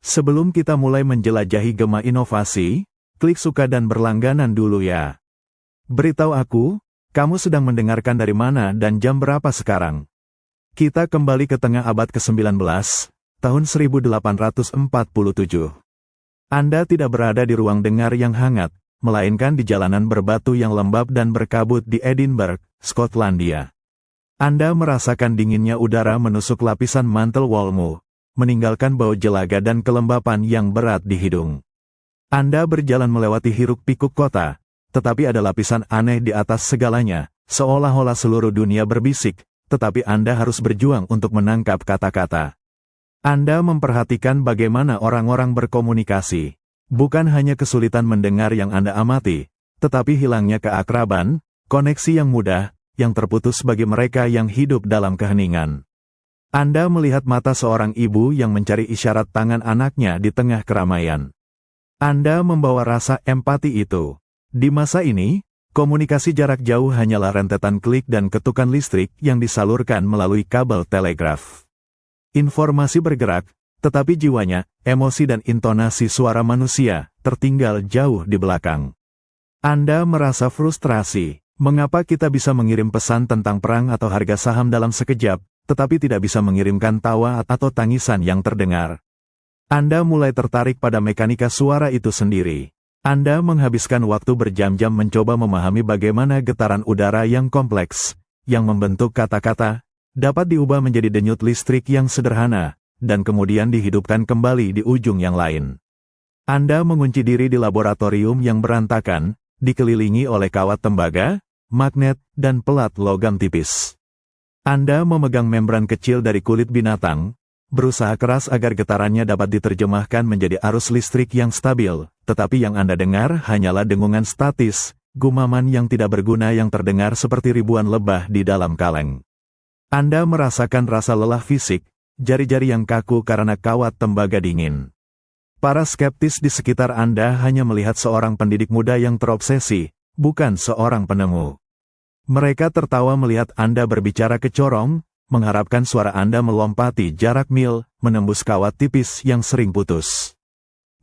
Sebelum kita mulai menjelajahi gema inovasi, klik suka dan berlangganan dulu ya. Beritahu aku, kamu sedang mendengarkan dari mana dan jam berapa sekarang? Kita kembali ke tengah abad ke-19, tahun 1847. Anda tidak berada di ruang dengar yang hangat, melainkan di jalanan berbatu yang lembab dan berkabut di Edinburgh, Skotlandia. Anda merasakan dinginnya udara menusuk lapisan mantel wallmu, meninggalkan bau jelaga dan kelembapan yang berat di hidung. Anda berjalan melewati hiruk-pikuk kota, tetapi ada lapisan aneh di atas segalanya, seolah-olah seluruh dunia berbisik, tetapi Anda harus berjuang untuk menangkap kata-kata. Anda memperhatikan bagaimana orang-orang berkomunikasi. Bukan hanya kesulitan mendengar yang Anda amati, tetapi hilangnya keakraban, koneksi yang mudah, yang terputus bagi mereka yang hidup dalam keheningan. Anda melihat mata seorang ibu yang mencari isyarat tangan anaknya di tengah keramaian. Anda membawa rasa empati itu. Di masa ini, komunikasi jarak jauh hanyalah rentetan klik dan ketukan listrik yang disalurkan melalui kabel telegraf. Informasi bergerak, tetapi jiwanya, emosi dan intonasi suara manusia, tertinggal jauh di belakang. Anda merasa frustrasi. Mengapa kita bisa mengirim pesan tentang perang atau harga saham dalam sekejap, tetapi tidak bisa mengirimkan tawa atau tangisan yang terdengar? Anda mulai tertarik pada mekanika suara itu sendiri. Anda menghabiskan waktu berjam-jam mencoba memahami bagaimana getaran udara yang kompleks, yang membentuk kata-kata, dapat diubah menjadi denyut listrik yang sederhana, dan kemudian dihidupkan kembali di ujung yang lain. Anda mengunci diri di laboratorium yang berantakan, dikelilingi oleh kawat tembaga, magnet, dan pelat logam tipis. Anda memegang membran kecil dari kulit binatang, berusaha keras agar getarannya dapat diterjemahkan menjadi arus listrik yang stabil, tetapi yang Anda dengar hanyalah dengungan statis, gumaman yang tidak berguna yang terdengar seperti ribuan lebah di dalam kaleng. Anda merasakan rasa lelah fisik, jari-jari yang kaku karena kawat tembaga dingin. Para skeptis di sekitar Anda hanya melihat seorang pendidik muda yang terobsesi, bukan seorang penemu. Mereka tertawa melihat Anda berbicara ke corong, mengharapkan suara Anda melompati jarak mil, menembus kawat tipis yang sering putus.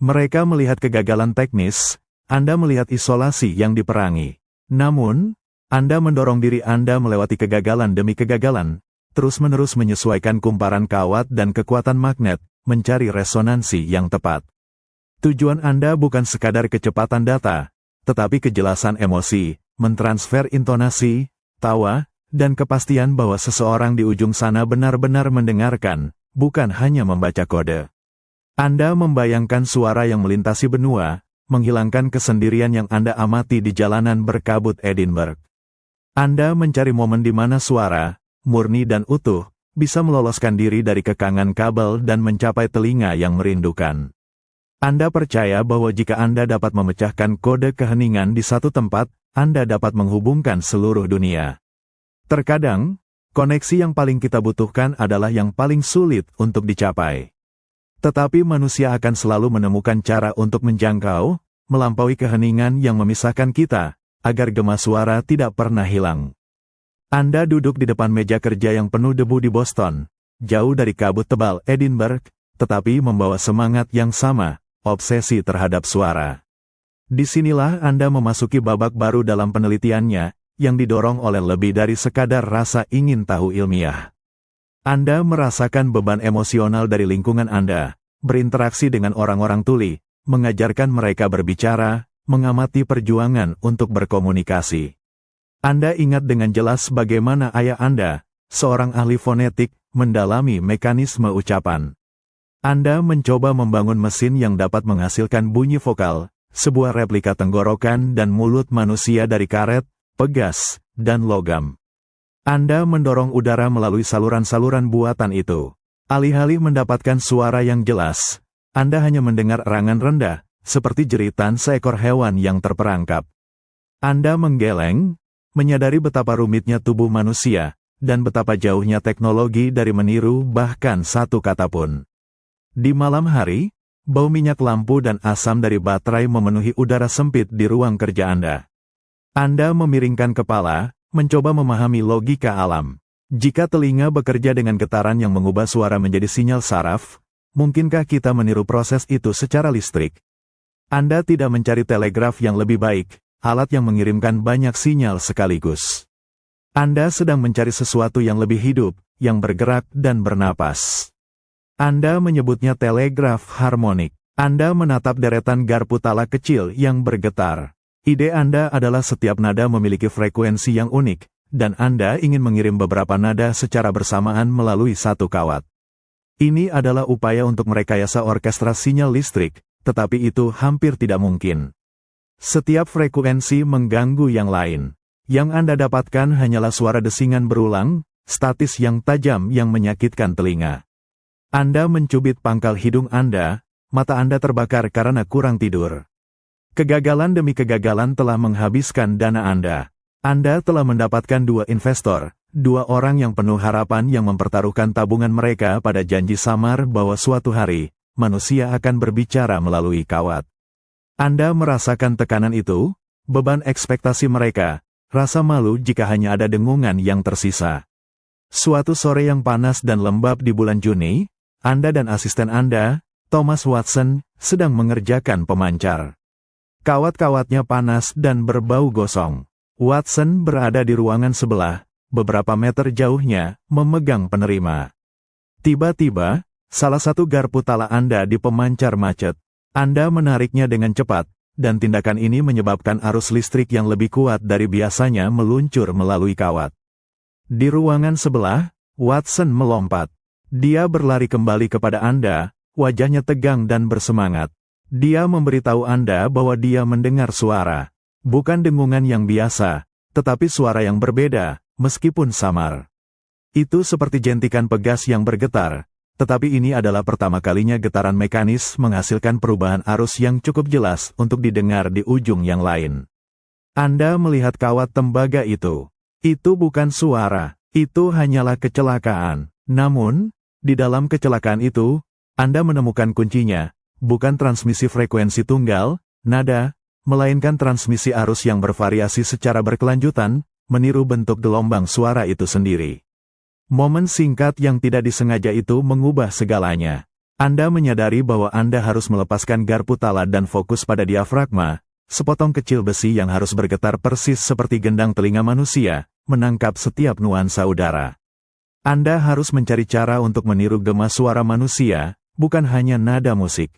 Mereka melihat kegagalan teknis, Anda melihat isolasi yang diperangi. Namun, Anda mendorong diri Anda melewati kegagalan demi kegagalan, terus-menerus menyesuaikan kumparan kawat dan kekuatan magnet, mencari resonansi yang tepat. Tujuan Anda bukan sekadar kecepatan data, tetapi kejelasan emosi, mentransfer intonasi, tawa, dan kepastian bahwa seseorang di ujung sana benar-benar mendengarkan, bukan hanya membaca kode. Anda membayangkan suara yang melintasi benua, menghilangkan kesendirian yang Anda amati di jalanan berkabut Edinburgh. Anda mencari momen di mana suara, murni dan utuh, bisa meloloskan diri dari kekangan kabel dan mencapai telinga yang merindukan. Anda percaya bahwa jika Anda dapat memecahkan kode keheningan di satu tempat, Anda dapat menghubungkan seluruh dunia. Terkadang, koneksi yang paling kita butuhkan adalah yang paling sulit untuk dicapai. Tetapi manusia akan selalu menemukan cara untuk menjangkau, melampaui keheningan yang memisahkan kita, agar gema suara tidak pernah hilang. Anda duduk di depan meja kerja yang penuh debu di Boston, jauh dari kabut tebal Edinburgh, tetapi membawa semangat yang sama, obsesi terhadap suara. Disinilah Anda memasuki babak baru dalam penelitiannya, yang didorong oleh lebih dari sekadar rasa ingin tahu ilmiah. Anda merasakan beban emosional dari lingkungan Anda, berinteraksi dengan orang-orang tuli, mengajarkan mereka berbicara, mengamati perjuangan untuk berkomunikasi. Anda ingat dengan jelas bagaimana ayah Anda, seorang ahli fonetik, mendalami mekanisme ucapan. Anda mencoba membangun mesin yang dapat menghasilkan bunyi vokal, sebuah replika tenggorokan dan mulut manusia dari karet, pegas, dan logam. Anda mendorong udara melalui saluran-saluran buatan itu. Alih-alih mendapatkan suara yang jelas, Anda hanya mendengar erangan rendah, seperti jeritan seekor hewan yang terperangkap. Anda menggeleng, menyadari betapa rumitnya tubuh manusia, dan betapa jauhnya teknologi dari meniru bahkan satu kata pun. Di malam hari, bau minyak lampu dan asam dari baterai memenuhi udara sempit di ruang kerja Anda. Anda memiringkan kepala, mencoba memahami logika alam. Jika telinga bekerja dengan getaran yang mengubah suara menjadi sinyal saraf, Mungkinkah kita meniru proses itu secara listrik? Anda tidak mencari telegraf yang lebih baik, alat yang mengirimkan banyak sinyal sekaligus. Anda sedang mencari sesuatu yang lebih hidup, yang bergerak dan bernapas. Anda menyebutnya telegraf harmonik. Anda menatap deretan garpu tala kecil yang bergetar. Ide Anda adalah setiap nada memiliki frekuensi yang unik, dan Anda ingin mengirim beberapa nada secara bersamaan melalui satu kawat. Ini adalah upaya untuk merekayasa orkestra sinyal listrik, tetapi itu hampir tidak mungkin. Setiap frekuensi mengganggu yang lain. Yang Anda dapatkan hanyalah suara desingan berulang, statis yang tajam yang menyakitkan telinga. Anda mencubit pangkal hidung Anda, mata Anda terbakar karena kurang tidur. Kegagalan demi kegagalan telah menghabiskan dana Anda. Anda telah mendapatkan dua investor, dua orang yang penuh harapan yang mempertaruhkan tabungan mereka pada janji samar bahwa suatu hari, manusia akan berbicara melalui kawat. Anda merasakan tekanan itu, beban ekspektasi mereka, rasa malu jika hanya ada dengungan yang tersisa. Suatu sore yang panas dan lembab di bulan Juni, Anda dan asisten Anda, Thomas Watson, sedang mengerjakan pemancar. Kawat-kawatnya panas dan berbau gosong. Watson berada di ruangan sebelah, beberapa meter jauhnya, memegang penerima. Tiba-tiba, salah satu garpu tala Anda di pemancar macet. Anda menariknya dengan cepat, dan tindakan ini menyebabkan arus listrik yang lebih kuat dari biasanya meluncur melalui kawat. Di ruangan sebelah, Watson melompat. Dia berlari kembali kepada Anda, wajahnya tegang dan bersemangat. Dia memberitahu Anda bahwa dia mendengar suara. Bukan dengungan yang biasa, tetapi suara yang berbeda, meskipun samar. Itu seperti jentikan pegas yang bergetar, tetapi ini adalah pertama kalinya getaran mekanis menghasilkan perubahan arus yang cukup jelas untuk didengar di ujung yang lain. Anda melihat kawat tembaga itu. Itu bukan suara, itu hanyalah kecelakaan. Namun, di dalam kecelakaan itu, Anda menemukan kuncinya, bukan transmisi frekuensi tunggal, nada, melainkan transmisi arus yang bervariasi secara berkelanjutan, meniru bentuk gelombang suara itu sendiri. Momen singkat yang tidak disengaja itu mengubah segalanya. Anda menyadari bahwa Anda harus melepaskan garpu tala dan fokus pada diafragma, sepotong kecil besi yang harus bergetar persis seperti gendang telinga manusia, menangkap setiap nuansa udara. Anda harus mencari cara untuk meniru gema suara manusia, bukan hanya nada musik.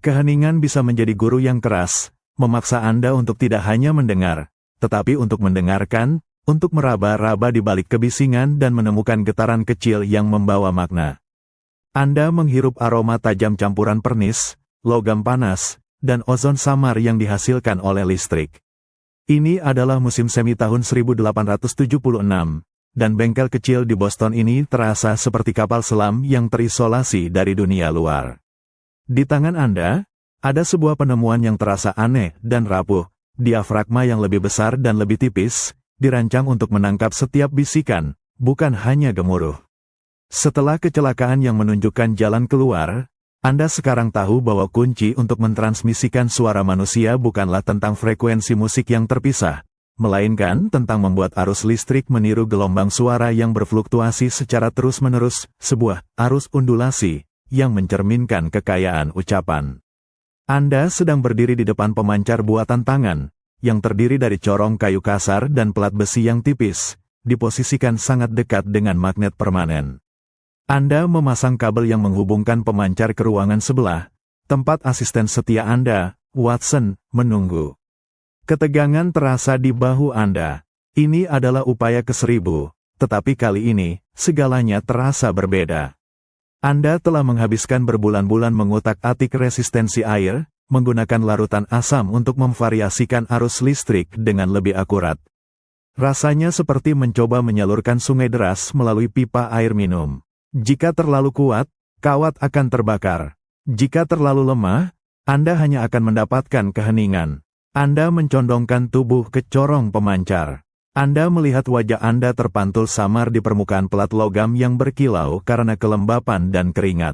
Keheningan bisa menjadi guru yang keras, memaksa Anda untuk tidak hanya mendengar, tetapi untuk mendengarkan, untuk meraba-raba di balik kebisingan dan menemukan getaran kecil yang membawa makna. Anda menghirup aroma tajam campuran pernis, logam panas, dan ozon samar yang dihasilkan oleh listrik. Ini adalah musim semi tahun 1876, dan bengkel kecil di Boston ini terasa seperti kapal selam yang terisolasi dari dunia luar. Di tangan Anda, ada sebuah penemuan yang terasa aneh dan rapuh, diafragma yang lebih besar dan lebih tipis, dirancang untuk menangkap setiap bisikan, bukan hanya gemuruh. Setelah kecelakaan yang menunjukkan jalan keluar, Anda sekarang tahu bahwa kunci untuk mentransmisikan suara manusia bukanlah tentang frekuensi musik yang terpisah, melainkan tentang membuat arus listrik meniru gelombang suara yang berfluktuasi secara terus-menerus, sebuah arus undulasi yang mencerminkan kekayaan ucapan. Anda sedang berdiri di depan pemancar buatan tangan, yang terdiri dari corong kayu kasar dan pelat besi yang tipis, diposisikan sangat dekat dengan magnet permanen. Anda memasang kabel yang menghubungkan pemancar ke ruangan sebelah, tempat asisten setia Anda, Watson, menunggu. Ketegangan terasa di bahu Anda. Ini adalah upaya ke-1000, tetapi kali ini, segalanya terasa berbeda. Anda telah menghabiskan berbulan-bulan mengutak-atik resistensi air, menggunakan larutan asam untuk memvariasikan arus listrik dengan lebih akurat. Rasanya seperti mencoba menyalurkan sungai deras melalui pipa air minum. Jika terlalu kuat, kawat akan terbakar. Jika terlalu lemah, Anda hanya akan mendapatkan keheningan. Anda mencondongkan tubuh ke corong pemancar. Anda melihat wajah Anda terpantul samar di permukaan pelat logam yang berkilau karena kelembapan dan keringat.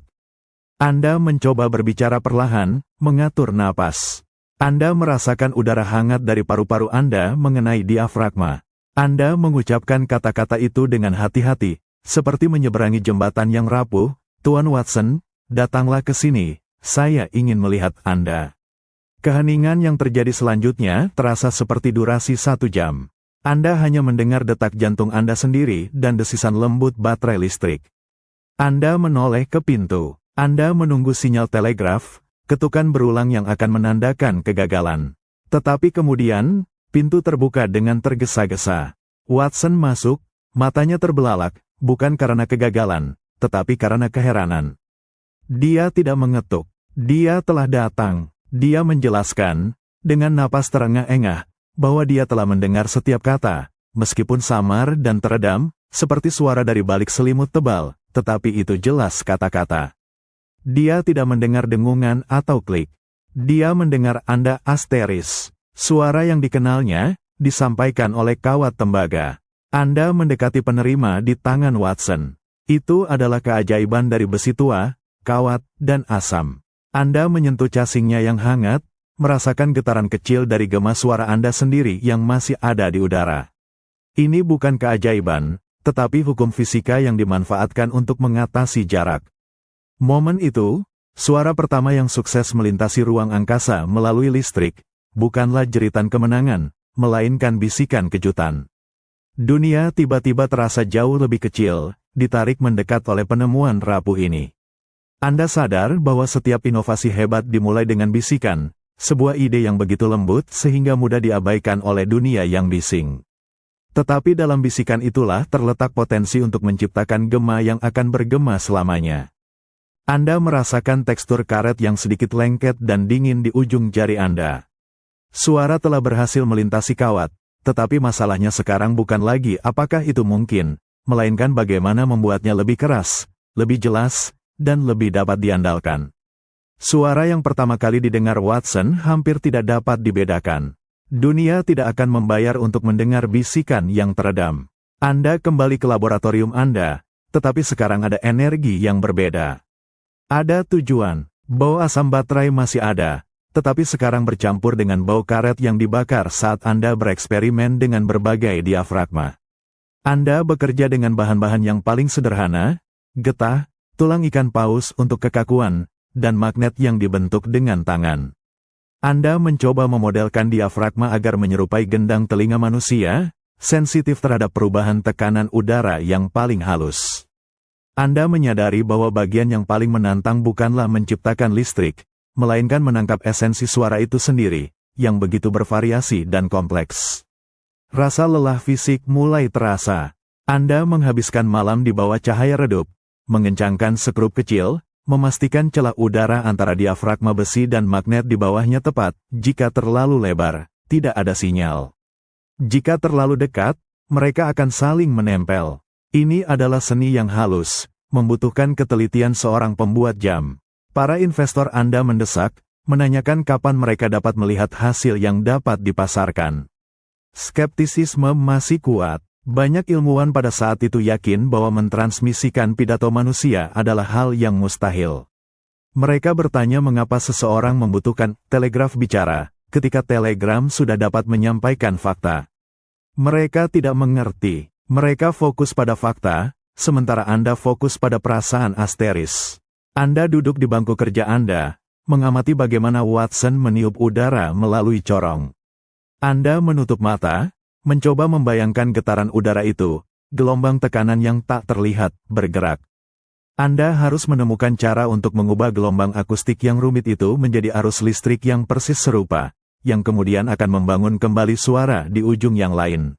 Anda mencoba berbicara perlahan, mengatur napas. Anda merasakan udara hangat dari paru-paru Anda mengenai diafragma. Anda mengucapkan kata-kata itu dengan hati-hati, seperti menyeberangi jembatan yang rapuh. Tuan Watson, datanglah ke sini, saya ingin melihat Anda. Keheningan yang terjadi selanjutnya terasa seperti durasi 1 jam. Anda hanya mendengar detak jantung Anda sendiri dan desisan lembut baterai listrik. Anda menoleh ke pintu. Anda menunggu sinyal telegraf, ketukan berulang yang akan menandakan kegagalan. Tetapi kemudian, pintu terbuka dengan tergesa-gesa. Watson masuk, matanya terbelalak, bukan karena kegagalan, tetapi karena keheranan. Dia tidak mengetuk. Dia telah datang. Dia menjelaskan, dengan napas terengah-engah, bahwa dia telah mendengar setiap kata, meskipun samar dan teredam, seperti suara dari balik selimut tebal, tetapi itu jelas kata-kata. Dia tidak mendengar dengungan atau klik. Dia mendengar Anda asteris. Suara yang dikenalnya, disampaikan oleh kawat tembaga. Anda mendekati penerima di tangan Watson. Itu adalah keajaiban dari besi tua, kawat, dan asam. Anda menyentuh casingnya yang hangat, merasakan getaran kecil dari gema suara Anda sendiri yang masih ada di udara. Ini bukan keajaiban, tetapi hukum fisika yang dimanfaatkan untuk mengatasi jarak. Momen itu, suara pertama yang sukses melintasi ruang angkasa melalui listrik, bukanlah jeritan kemenangan, melainkan bisikan kejutan. Dunia tiba-tiba terasa jauh lebih kecil, ditarik mendekat oleh penemuan rapuh ini. Anda sadar bahwa setiap inovasi hebat dimulai dengan bisikan, sebuah ide yang begitu lembut sehingga mudah diabaikan oleh dunia yang bising. Tetapi dalam bisikan itulah terletak potensi untuk menciptakan gema yang akan bergema selamanya. Anda merasakan tekstur karet yang sedikit lengket dan dingin di ujung jari Anda. Suara telah berhasil melintasi kawat, tetapi masalahnya sekarang bukan lagi apakah itu mungkin, melainkan bagaimana membuatnya lebih keras, lebih jelas, dan lebih dapat diandalkan. Suara yang pertama kali didengar Watson hampir tidak dapat dibedakan. Dunia tidak akan membayar untuk mendengar bisikan yang teredam. Anda kembali ke laboratorium Anda, tetapi sekarang ada energi yang berbeda. Ada tujuan. Bau asam baterai masih ada, tetapi sekarang bercampur dengan bau karet yang dibakar saat Anda bereksperimen dengan berbagai diafragma. Anda bekerja dengan bahan-bahan yang paling sederhana, getah, tulang ikan paus untuk kekakuan, dan magnet yang dibentuk dengan tangan. Anda mencoba memodelkan diafragma agar menyerupai gendang telinga manusia, sensitif terhadap perubahan tekanan udara yang paling halus. Anda menyadari bahwa bagian yang paling menantang bukanlah menciptakan listrik, melainkan menangkap esensi suara itu sendiri, yang begitu bervariasi dan kompleks. Rasa lelah fisik mulai terasa. Anda menghabiskan malam di bawah cahaya redup, mengencangkan sekrup kecil, memastikan celah udara antara diafragma besi dan magnet di bawahnya tepat. Jika terlalu lebar, tidak ada sinyal. Jika terlalu dekat, mereka akan saling menempel. Ini adalah seni yang halus, membutuhkan ketelitian seorang pembuat jam. Para investor Anda mendesak, menanyakan kapan mereka dapat melihat hasil yang dapat dipasarkan. Skeptisisme masih kuat. Banyak ilmuwan pada saat itu yakin bahwa mentransmisikan pidato manusia adalah hal yang mustahil. Mereka bertanya mengapa seseorang membutuhkan telegraf bicara, ketika telegram sudah dapat menyampaikan fakta. Mereka tidak mengerti. Mereka fokus pada fakta, sementara Anda fokus pada perasaan asteris. Anda duduk di bangku kerja Anda, mengamati bagaimana Watson meniup udara melalui corong. Anda menutup mata, mencoba membayangkan getaran udara itu, gelombang tekanan yang tak terlihat, bergerak. Anda harus menemukan cara untuk mengubah gelombang akustik yang rumit itu menjadi arus listrik yang persis serupa, yang kemudian akan membangun kembali suara di ujung yang lain.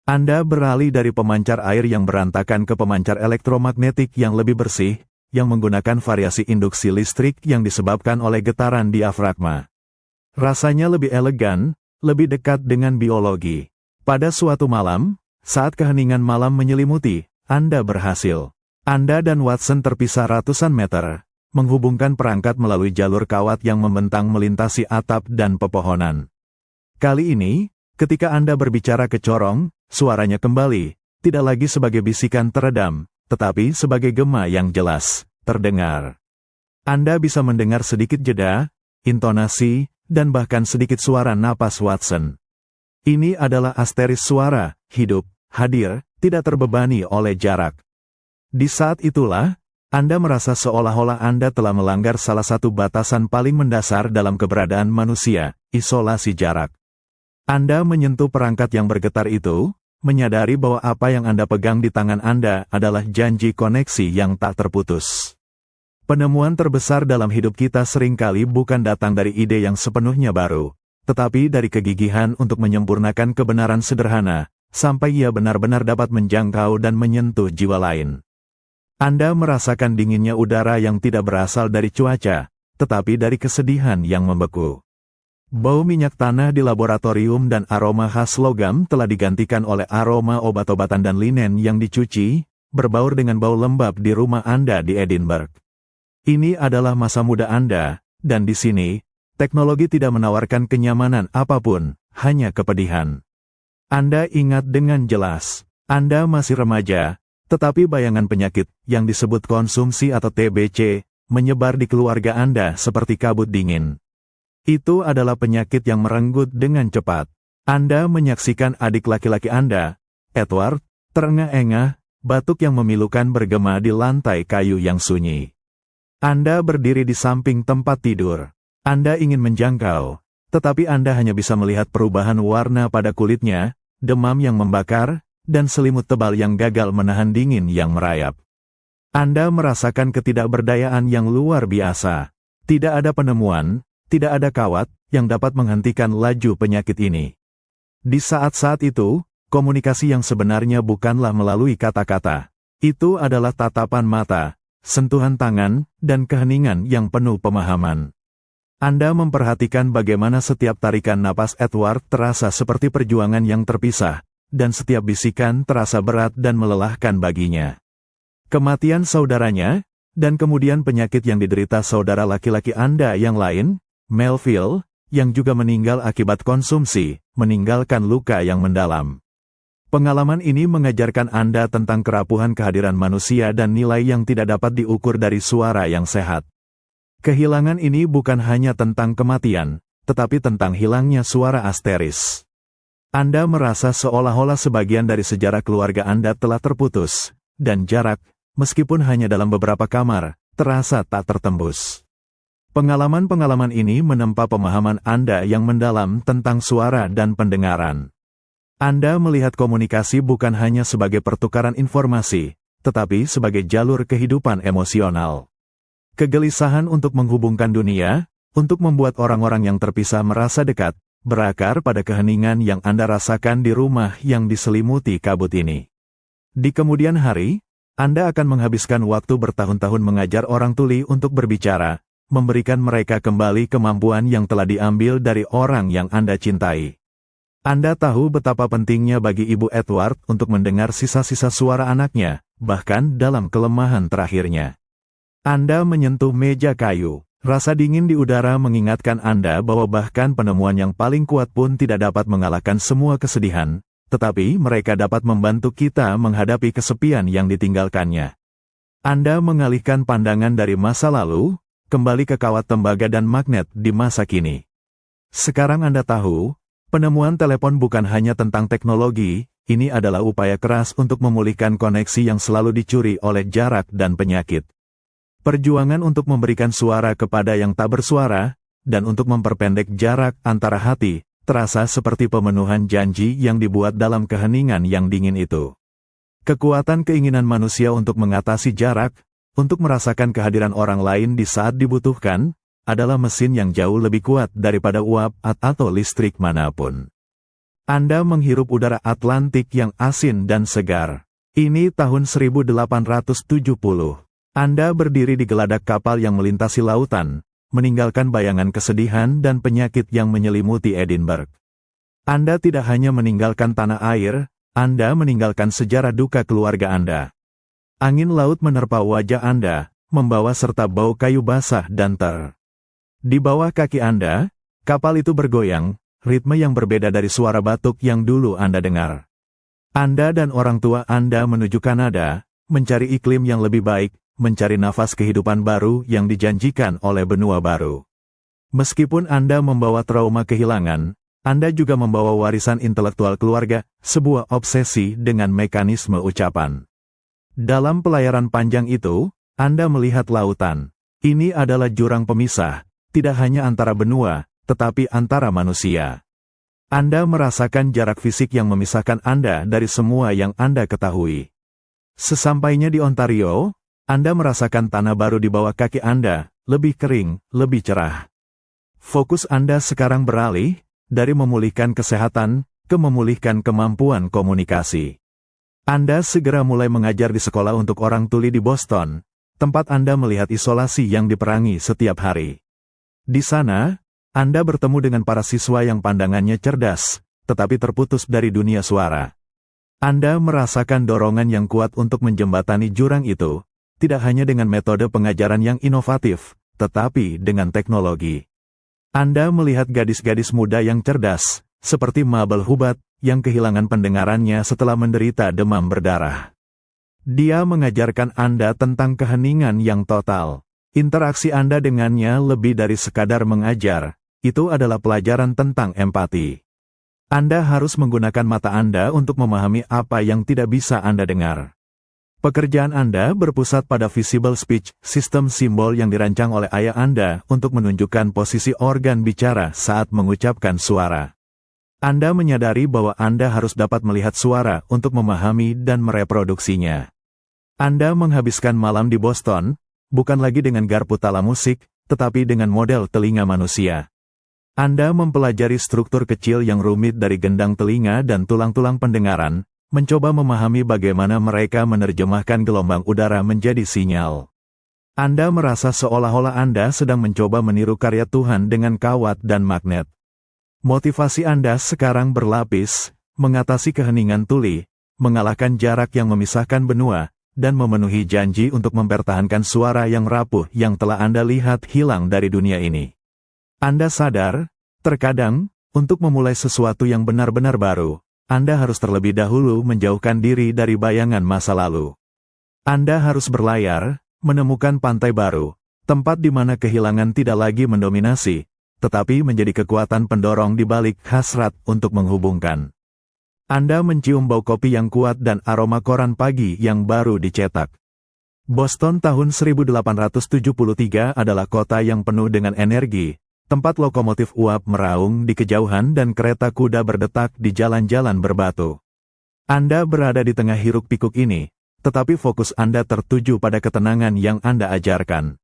Anda beralih dari pemancar air yang berantakan ke pemancar elektromagnetik yang lebih bersih, yang menggunakan variasi induksi listrik yang disebabkan oleh getaran diafragma. Rasanya lebih elegan, lebih dekat dengan biologi. Pada suatu malam, saat keheningan malam menyelimuti, Anda berhasil. Anda dan Watson terpisah ratusan meter, menghubungkan perangkat melalui jalur kawat yang membentang melintasi atap dan pepohonan. Kali ini, ketika Anda berbicara ke corong, suaranya kembali, tidak lagi sebagai bisikan teredam, tetapi sebagai gema yang jelas, terdengar. Anda bisa mendengar sedikit jeda, intonasi, dan bahkan sedikit suara napas Watson. Ini adalah asteris suara, hidup, hadir, tidak terbebani oleh jarak. Di saat itulah, Anda merasa seolah-olah Anda telah melanggar salah satu batasan paling mendasar dalam keberadaan manusia, isolasi jarak. Anda menyentuh perangkat yang bergetar itu, menyadari bahwa apa yang Anda pegang di tangan Anda adalah janji koneksi yang tak terputus. Penemuan terbesar dalam hidup kita seringkali bukan datang dari ide yang sepenuhnya baru, tetapi dari kegigihan untuk menyempurnakan kebenaran sederhana, sampai ia benar-benar dapat menjangkau dan menyentuh jiwa lain. Anda merasakan dinginnya udara yang tidak berasal dari cuaca, tetapi dari kesedihan yang membeku. Bau minyak tanah di laboratorium dan aroma khas logam telah digantikan oleh aroma obat-obatan dan linen yang dicuci, berbaur dengan bau lembab di rumah Anda di Edinburgh. Ini adalah masa muda Anda, dan di sini, teknologi tidak menawarkan kenyamanan apapun, hanya kepedihan. Anda ingat dengan jelas, Anda masih remaja, tetapi bayangan penyakit, yang disebut konsumsi atau TBC, menyebar di keluarga Anda seperti kabut dingin. Itu adalah penyakit yang merenggut dengan cepat. Anda menyaksikan adik laki-laki Anda, Edward, terengah-engah, batuk yang memilukan bergema di lantai kayu yang sunyi. Anda berdiri di samping tempat tidur. Anda ingin menjangkau, tetapi Anda hanya bisa melihat perubahan warna pada kulitnya, demam yang membakar, dan selimut tebal yang gagal menahan dingin yang merayap. Anda merasakan ketidakberdayaan yang luar biasa. Tidak ada penemuan, tidak ada kawat, yang dapat menghentikan laju penyakit ini. Di saat-saat itu, komunikasi yang sebenarnya bukanlah melalui kata-kata. Itu adalah tatapan mata, sentuhan tangan, dan keheningan yang penuh pemahaman. Anda memperhatikan bagaimana setiap tarikan napas Edward terasa seperti perjuangan yang terpisah, dan setiap bisikan terasa berat dan melelahkan baginya. Kematian saudaranya, dan kemudian penyakit yang diderita saudara laki-laki Anda yang lain, Melville, yang juga meninggal akibat konsumsi, meninggalkan luka yang mendalam. Pengalaman ini mengajarkan Anda tentang kerapuhan kehadiran manusia dan nilai yang tidak dapat diukur dari suara yang sehat. Kehilangan ini bukan hanya tentang kematian, tetapi tentang hilangnya suara asteris. Anda merasa seolah-olah sebagian dari sejarah keluarga Anda telah terputus, dan jarak, meskipun hanya dalam beberapa kamar, terasa tak tertembus. Pengalaman-pengalaman ini menempa pemahaman Anda yang mendalam tentang suara dan pendengaran. Anda melihat komunikasi bukan hanya sebagai pertukaran informasi, tetapi sebagai jalur kehidupan emosional. Kegelisahan untuk menghubungkan dunia, untuk membuat orang-orang yang terpisah merasa dekat, berakar pada keheningan yang Anda rasakan di rumah yang diselimuti kabut ini. Di kemudian hari, Anda akan menghabiskan waktu bertahun-tahun mengajar orang tuli untuk berbicara, memberikan mereka kembali kemampuan yang telah diambil dari orang yang Anda cintai. Anda tahu betapa pentingnya bagi Ibu Edward untuk mendengar sisa-sisa suara anaknya, bahkan dalam kelemahan terakhirnya. Anda menyentuh meja kayu. Rasa dingin di udara mengingatkan Anda bahwa bahkan penemuan yang paling kuat pun tidak dapat mengalahkan semua kesedihan, tetapi mereka dapat membantu kita menghadapi kesepian yang ditinggalkannya. Anda mengalihkan pandangan dari masa lalu, kembali ke kawat tembaga dan magnet di masa kini. Sekarang Anda tahu, penemuan telepon bukan hanya tentang teknologi, ini adalah upaya keras untuk memulihkan koneksi yang selalu dicuri oleh jarak dan penyakit. Perjuangan untuk memberikan suara kepada yang tak bersuara, dan untuk memperpendek jarak antara hati, terasa seperti pemenuhan janji yang dibuat dalam keheningan yang dingin itu. Kekuatan keinginan manusia untuk mengatasi jarak, untuk merasakan kehadiran orang lain di saat dibutuhkan, adalah mesin yang jauh lebih kuat daripada uap atau listrik manapun. Anda menghirup udara Atlantik yang asin dan segar. Ini tahun 1870. Anda berdiri di geladak kapal yang melintasi lautan, meninggalkan bayangan kesedihan dan penyakit yang menyelimuti Edinburgh. Anda tidak hanya meninggalkan tanah air, Anda meninggalkan sejarah duka keluarga Anda. Angin laut menerpa wajah Anda, membawa serta bau kayu basah dan ter. Di bawah kaki Anda, kapal itu bergoyang, ritme yang berbeda dari suara batuk yang dulu Anda dengar. Anda dan orang tua Anda menuju Kanada, mencari iklim yang lebih baik, mencari nafas kehidupan baru yang dijanjikan oleh benua baru. Meskipun Anda membawa trauma kehilangan, Anda juga membawa warisan intelektual keluarga, sebuah obsesi dengan mekanisme ucapan. Dalam pelayaran panjang itu, Anda melihat lautan. Ini adalah jurang pemisah, tidak hanya antara benua, tetapi antara manusia. Anda merasakan jarak fisik yang memisahkan Anda dari semua yang Anda ketahui. Sesampainya di Ontario, Anda merasakan tanah baru di bawah kaki Anda, lebih kering, lebih cerah. Fokus Anda sekarang beralih dari memulihkan kesehatan ke memulihkan kemampuan komunikasi. Anda segera mulai mengajar di sekolah untuk orang tuli di Boston, tempat Anda melihat isolasi yang diperangi setiap hari. Di sana, Anda bertemu dengan para siswa yang pandangannya cerdas, tetapi terputus dari dunia suara. Anda merasakan dorongan yang kuat untuk menjembatani jurang itu, tidak hanya dengan metode pengajaran yang inovatif, tetapi dengan teknologi. Anda melihat gadis-gadis muda yang cerdas, seperti Mabel Hubbard, yang kehilangan pendengarannya setelah menderita demam berdarah. Dia mengajarkan Anda tentang keheningan yang total. Interaksi Anda dengannya lebih dari sekadar mengajar, itu adalah pelajaran tentang empati. Anda harus menggunakan mata Anda untuk memahami apa yang tidak bisa Anda dengar. Pekerjaan Anda berpusat pada visible speech, sistem simbol yang dirancang oleh ayah Anda untuk menunjukkan posisi organ bicara saat mengucapkan suara. Anda menyadari bahwa Anda harus dapat melihat suara untuk memahami dan mereproduksinya. Anda menghabiskan malam di Boston, bukan lagi dengan garpu tala musik, tetapi dengan model telinga manusia. Anda mempelajari struktur kecil yang rumit dari gendang telinga dan tulang-tulang pendengaran, mencoba memahami bagaimana mereka menerjemahkan gelombang udara menjadi sinyal. Anda merasa seolah-olah Anda sedang mencoba meniru karya Tuhan dengan kawat dan magnet. Motivasi Anda sekarang berlapis, mengatasi keheningan tuli, mengalahkan jarak yang memisahkan benua, dan memenuhi janji untuk mempertahankan suara yang rapuh yang telah Anda lihat hilang dari dunia ini. Anda sadar, terkadang, untuk memulai sesuatu yang benar-benar baru, Anda harus terlebih dahulu menjauhkan diri dari bayangan masa lalu. Anda harus berlayar, menemukan pantai baru, tempat di mana kehilangan tidak lagi mendominasi, tetapi menjadi kekuatan pendorong di balik hasrat untuk menghubungkan. Anda mencium bau kopi yang kuat dan aroma koran pagi yang baru dicetak. Boston tahun 1873 adalah kota yang penuh dengan energi, tempat lokomotif uap meraung di kejauhan dan kereta kuda berdetak di jalan-jalan berbatu. Anda berada di tengah hiruk-pikuk ini, tetapi fokus Anda tertuju pada ketenangan yang Anda ajarkan.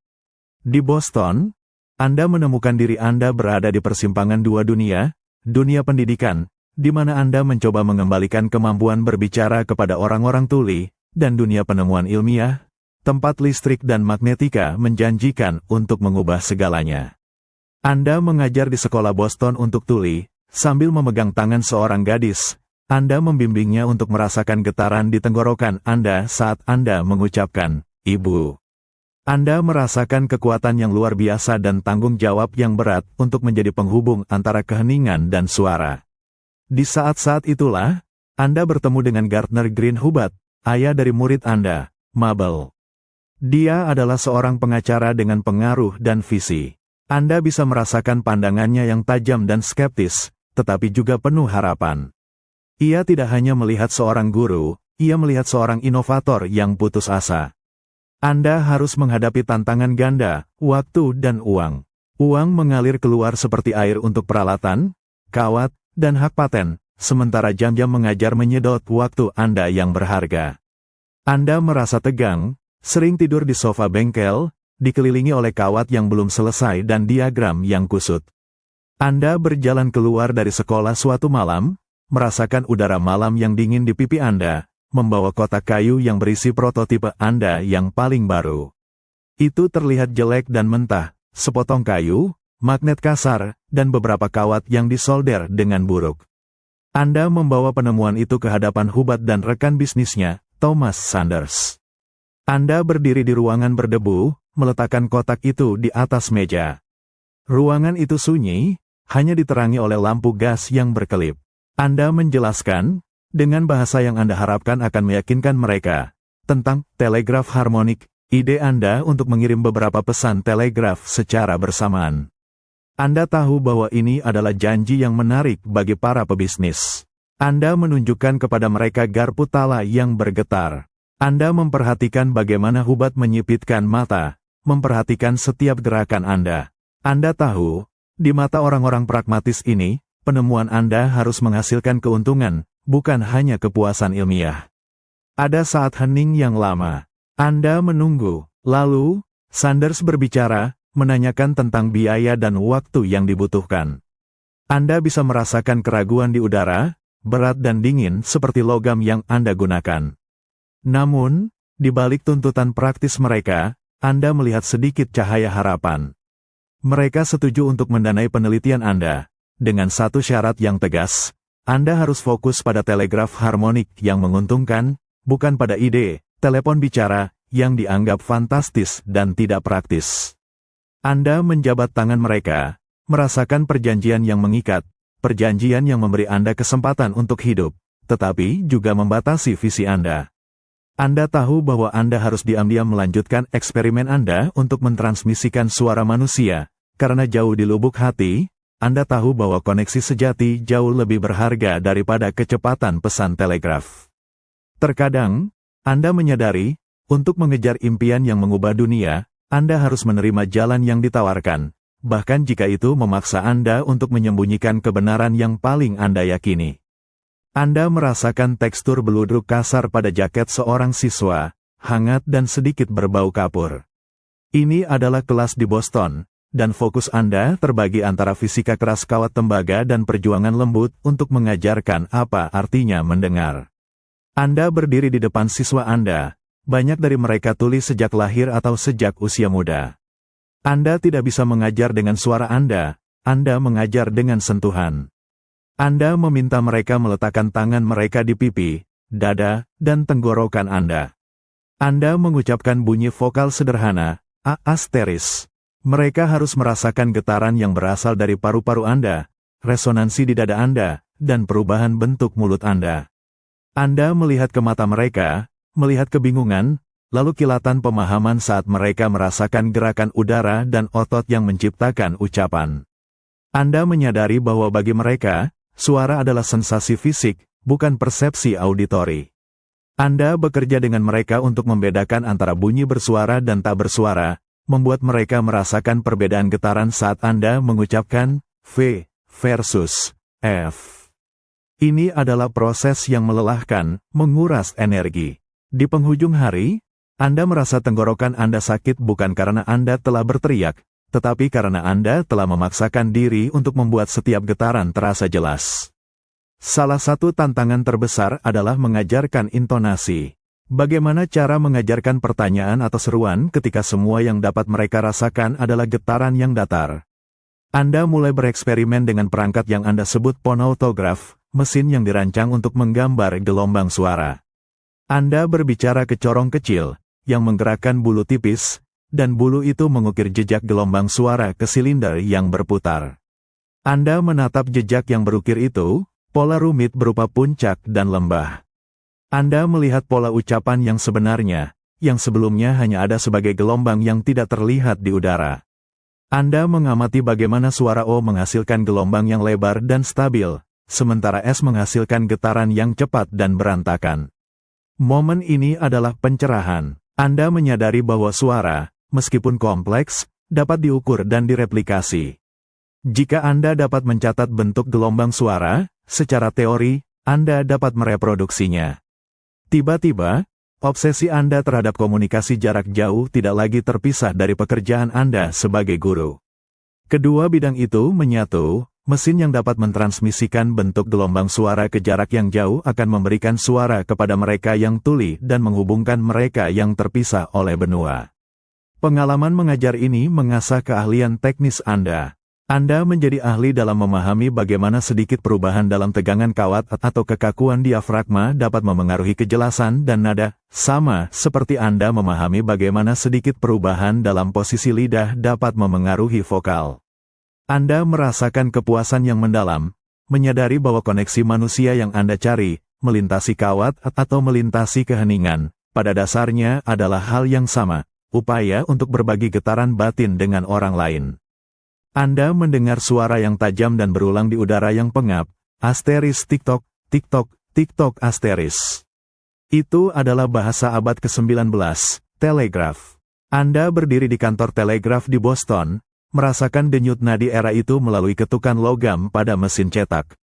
Di Boston, Anda menemukan diri Anda berada di persimpangan dua dunia, dunia pendidikan, di mana Anda mencoba mengembalikan kemampuan berbicara kepada orang-orang tuli, dan dunia penemuan ilmiah, tempat listrik dan magnetika menjanjikan untuk mengubah segalanya. Anda mengajar di sekolah Boston untuk tuli, sambil memegang tangan seorang gadis. Anda membimbingnya untuk merasakan getaran di tenggorokan Anda saat Anda mengucapkan, "Ibu." Anda merasakan kekuatan yang luar biasa dan tanggung jawab yang berat untuk menjadi penghubung antara keheningan dan suara. Di saat-saat itulah, Anda bertemu dengan Gardner Green Hubbard, ayah dari murid Anda, Mabel. Dia adalah seorang pengacara dengan pengaruh dan visi. Anda bisa merasakan pandangannya yang tajam dan skeptis, tetapi juga penuh harapan. Ia tidak hanya melihat seorang guru, ia melihat seorang inovator yang putus asa. Anda harus menghadapi tantangan ganda, waktu dan uang. Uang mengalir keluar seperti air untuk peralatan, kawat, dan hak paten, sementara jam-jam mengajar menyedot waktu Anda yang berharga. Anda merasa tegang, sering tidur di sofa bengkel, dikelilingi oleh kawat yang belum selesai dan diagram yang kusut. Anda berjalan keluar dari sekolah suatu malam, merasakan udara malam yang dingin di pipi Anda, membawa kotak kayu yang berisi prototipe Anda yang paling baru. Itu terlihat jelek dan mentah, sepotong kayu, magnet kasar, dan beberapa kawat yang disolder dengan buruk. Anda membawa penemuan itu ke hadapan Hubbard dan rekan bisnisnya, Thomas Sanders. Anda berdiri di ruangan berdebu, meletakkan kotak itu di atas meja. Ruangan itu sunyi, hanya diterangi oleh lampu gas yang berkelip. Anda menjelaskan, dengan bahasa yang Anda harapkan akan meyakinkan mereka, tentang telegraf harmonik, ide Anda untuk mengirim beberapa pesan telegraf secara bersamaan. Anda tahu bahwa ini adalah janji yang menarik bagi para pebisnis. Anda menunjukkan kepada mereka garpu tala yang bergetar. Anda memperhatikan bagaimana Hubat menyipitkan mata, memperhatikan setiap gerakan Anda. Anda tahu, di mata orang-orang pragmatis ini, penemuan Anda harus menghasilkan keuntungan, bukan hanya kepuasan ilmiah. Ada saat hening yang lama. Anda menunggu. Lalu, Sanders berbicara, menanyakan tentang biaya dan waktu yang dibutuhkan. Anda bisa merasakan keraguan di udara, berat dan dingin seperti logam yang Anda gunakan. Namun, di balik tuntutan praktis mereka, Anda melihat sedikit cahaya harapan. Mereka setuju untuk mendanai penelitian Anda, dengan satu syarat yang tegas. Anda harus fokus pada telegraf harmonik yang menguntungkan, bukan pada ide, telepon bicara, yang dianggap fantastis dan tidak praktis. Anda menjabat tangan mereka, merasakan perjanjian yang mengikat, perjanjian yang memberi Anda kesempatan untuk hidup, tetapi juga membatasi visi Anda. Anda tahu bahwa Anda harus diam-diam melanjutkan eksperimen Anda untuk mentransmisikan suara manusia, karena jauh di lubuk hati, Anda tahu bahwa koneksi sejati jauh lebih berharga daripada kecepatan pesan telegraf. Terkadang, Anda menyadari, untuk mengejar impian yang mengubah dunia, Anda harus menerima jalan yang ditawarkan, bahkan jika itu memaksa Anda untuk menyembunyikan kebenaran yang paling Anda yakini. Anda merasakan tekstur beludruk kasar pada jaket seorang siswa, hangat dan sedikit berbau kapur. Ini adalah kelas di Boston, dan fokus Anda terbagi antara fisika keras kawat tembaga dan perjuangan lembut untuk mengajarkan apa artinya mendengar. Anda berdiri di depan siswa Anda, banyak dari mereka tuli sejak lahir atau sejak usia muda. Anda tidak bisa mengajar dengan suara Anda mengajar dengan sentuhan. Anda meminta mereka meletakkan tangan mereka di pipi, dada, dan tenggorokan Anda. Anda mengucapkan bunyi vokal sederhana, A**. Mereka harus merasakan getaran yang berasal dari paru-paru Anda, resonansi di dada Anda, dan perubahan bentuk mulut Anda. Anda melihat ke mata mereka, melihat kebingungan, lalu kilatan pemahaman saat mereka merasakan gerakan udara dan otot yang menciptakan ucapan. Anda menyadari bahwa bagi mereka, suara adalah sensasi fisik, bukan persepsi auditori. Anda bekerja dengan mereka untuk membedakan antara bunyi bersuara dan tak bersuara, membuat mereka merasakan perbedaan getaran saat Anda mengucapkan V versus F. Ini adalah proses yang melelahkan, menguras energi. Di penghujung hari, Anda merasa tenggorokan Anda sakit bukan karena Anda telah berteriak, tetapi karena Anda telah memaksakan diri untuk membuat setiap getaran terasa jelas. Salah satu tantangan terbesar adalah mengajarkan intonasi. Bagaimana cara mengajarkan pertanyaan atau seruan ketika semua yang dapat mereka rasakan adalah getaran yang datar? Anda mulai bereksperimen dengan perangkat yang Anda sebut phonautograph, mesin yang dirancang untuk menggambar gelombang suara. Anda berbicara ke corong kecil, yang menggerakkan bulu tipis, dan bulu itu mengukir jejak gelombang suara ke silinder yang berputar. Anda menatap jejak yang berukir itu, pola rumit berupa puncak dan lembah. Anda melihat pola ucapan yang sebenarnya, yang sebelumnya hanya ada sebagai gelombang yang tidak terlihat di udara. Anda mengamati bagaimana suara O menghasilkan gelombang yang lebar dan stabil, sementara S menghasilkan getaran yang cepat dan berantakan. Momen ini adalah pencerahan. Anda menyadari bahwa suara, meskipun kompleks, dapat diukur dan direplikasi. Jika Anda dapat mencatat bentuk gelombang suara, secara teori, Anda dapat mereproduksinya. Tiba-tiba, obsesi Anda terhadap komunikasi jarak jauh tidak lagi terpisah dari pekerjaan Anda sebagai guru. Kedua bidang itu menyatu. Mesin yang dapat mentransmisikan bentuk gelombang suara ke jarak yang jauh akan memberikan suara kepada mereka yang tuli dan menghubungkan mereka yang terpisah oleh benua. Pengalaman mengajar ini mengasah keahlian teknis Anda. Anda menjadi ahli dalam memahami bagaimana sedikit perubahan dalam tegangan kawat atau kekakuan diafragma dapat memengaruhi kejelasan dan nada, sama seperti Anda memahami bagaimana sedikit perubahan dalam posisi lidah dapat memengaruhi vokal. Anda merasakan kepuasan yang mendalam, menyadari bahwa koneksi manusia yang Anda cari, melintasi kawat atau melintasi keheningan, pada dasarnya adalah hal yang sama, upaya untuk berbagi getaran batin dengan orang lain. Anda mendengar suara yang tajam dan berulang di udara yang pengap, *TikTok, TikTok, TikTok *. Itu adalah bahasa abad ke-19, telegraf. Anda berdiri di kantor telegraf di Boston, merasakan denyut nadi era itu melalui ketukan logam pada mesin cetak.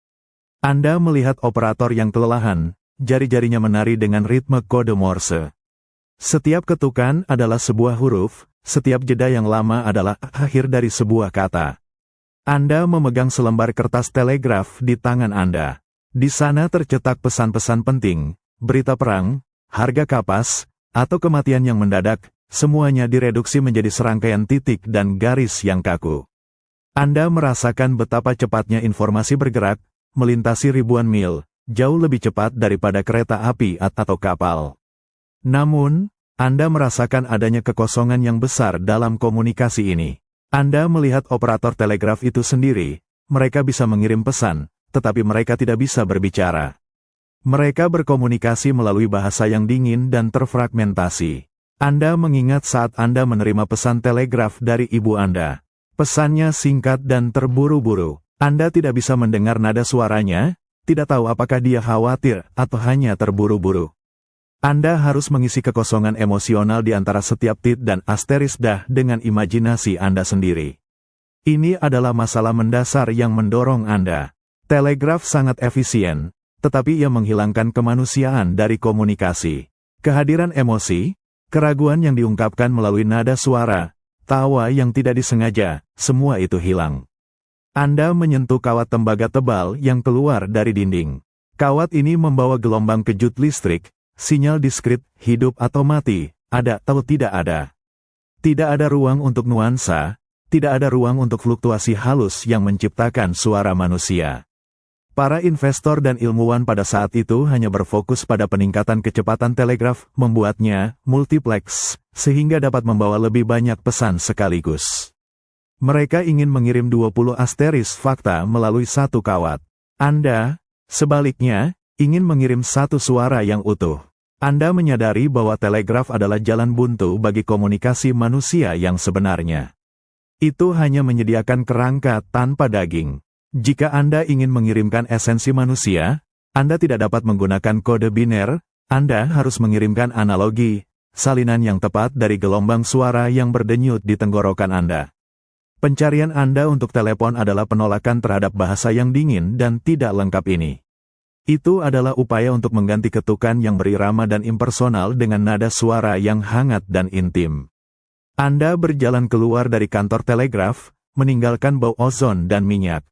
Anda melihat operator yang kelelahan, jari-jarinya menari dengan ritme kode Morse. Setiap ketukan adalah sebuah huruf, setiap jeda yang lama adalah akhir dari sebuah kata. Anda memegang selembar kertas telegraf di tangan Anda. Di sana tercetak pesan-pesan penting, berita perang, harga kapas, atau kematian yang mendadak, semuanya direduksi menjadi serangkaian titik dan garis yang kaku. Anda merasakan betapa cepatnya informasi bergerak, melintasi ribuan mil, jauh lebih cepat daripada kereta api atau kapal. Namun, Anda merasakan adanya kekosongan yang besar dalam komunikasi ini. Anda melihat operator telegraf itu sendiri, mereka bisa mengirim pesan, tetapi mereka tidak bisa berbicara. Mereka berkomunikasi melalui bahasa yang dingin dan terfragmentasi. Anda mengingat saat Anda menerima pesan telegraf dari ibu Anda. Pesannya singkat dan terburu-buru. Anda tidak bisa mendengar nada suaranya, tidak tahu apakah dia khawatir atau hanya terburu-buru. Anda harus mengisi kekosongan emosional di antara setiap tit dan asteris dah dengan imajinasi Anda sendiri. Ini adalah masalah mendasar yang mendorong Anda. Telegraf sangat efisien, tetapi ia menghilangkan kemanusiaan dari komunikasi. Kehadiran emosi, keraguan yang diungkapkan melalui nada suara, tawa yang tidak disengaja, semua itu hilang. Anda menyentuh kawat tembaga tebal yang keluar dari dinding. Kawat ini membawa gelombang kejut listrik, sinyal diskrit, hidup atau mati, ada atau tidak ada. Tidak ada ruang untuk nuansa, tidak ada ruang untuk fluktuasi halus yang menciptakan suara manusia. Para investor dan ilmuwan pada saat itu hanya berfokus pada peningkatan kecepatan telegraf, membuatnya multiplex, sehingga dapat membawa lebih banyak pesan sekaligus. Mereka ingin mengirim 20 asteris fakta melalui satu kawat. Anda, sebaliknya, ingin mengirim satu suara yang utuh. Anda menyadari bahwa telegraf adalah jalan buntu bagi komunikasi manusia yang sebenarnya. Itu hanya menyediakan kerangka tanpa daging. Jika Anda ingin mengirimkan esensi manusia, Anda tidak dapat menggunakan kode biner, Anda harus mengirimkan analogi, salinan yang tepat dari gelombang suara yang berdenyut di tenggorokan Anda. Pencarian Anda untuk telepon adalah penolakan terhadap bahasa yang dingin dan tidak lengkap ini. Itu adalah upaya untuk mengganti ketukan yang berirama dan impersonal dengan nada suara yang hangat dan intim. Anda berjalan keluar dari kantor telegraf, meninggalkan bau ozon dan minyak.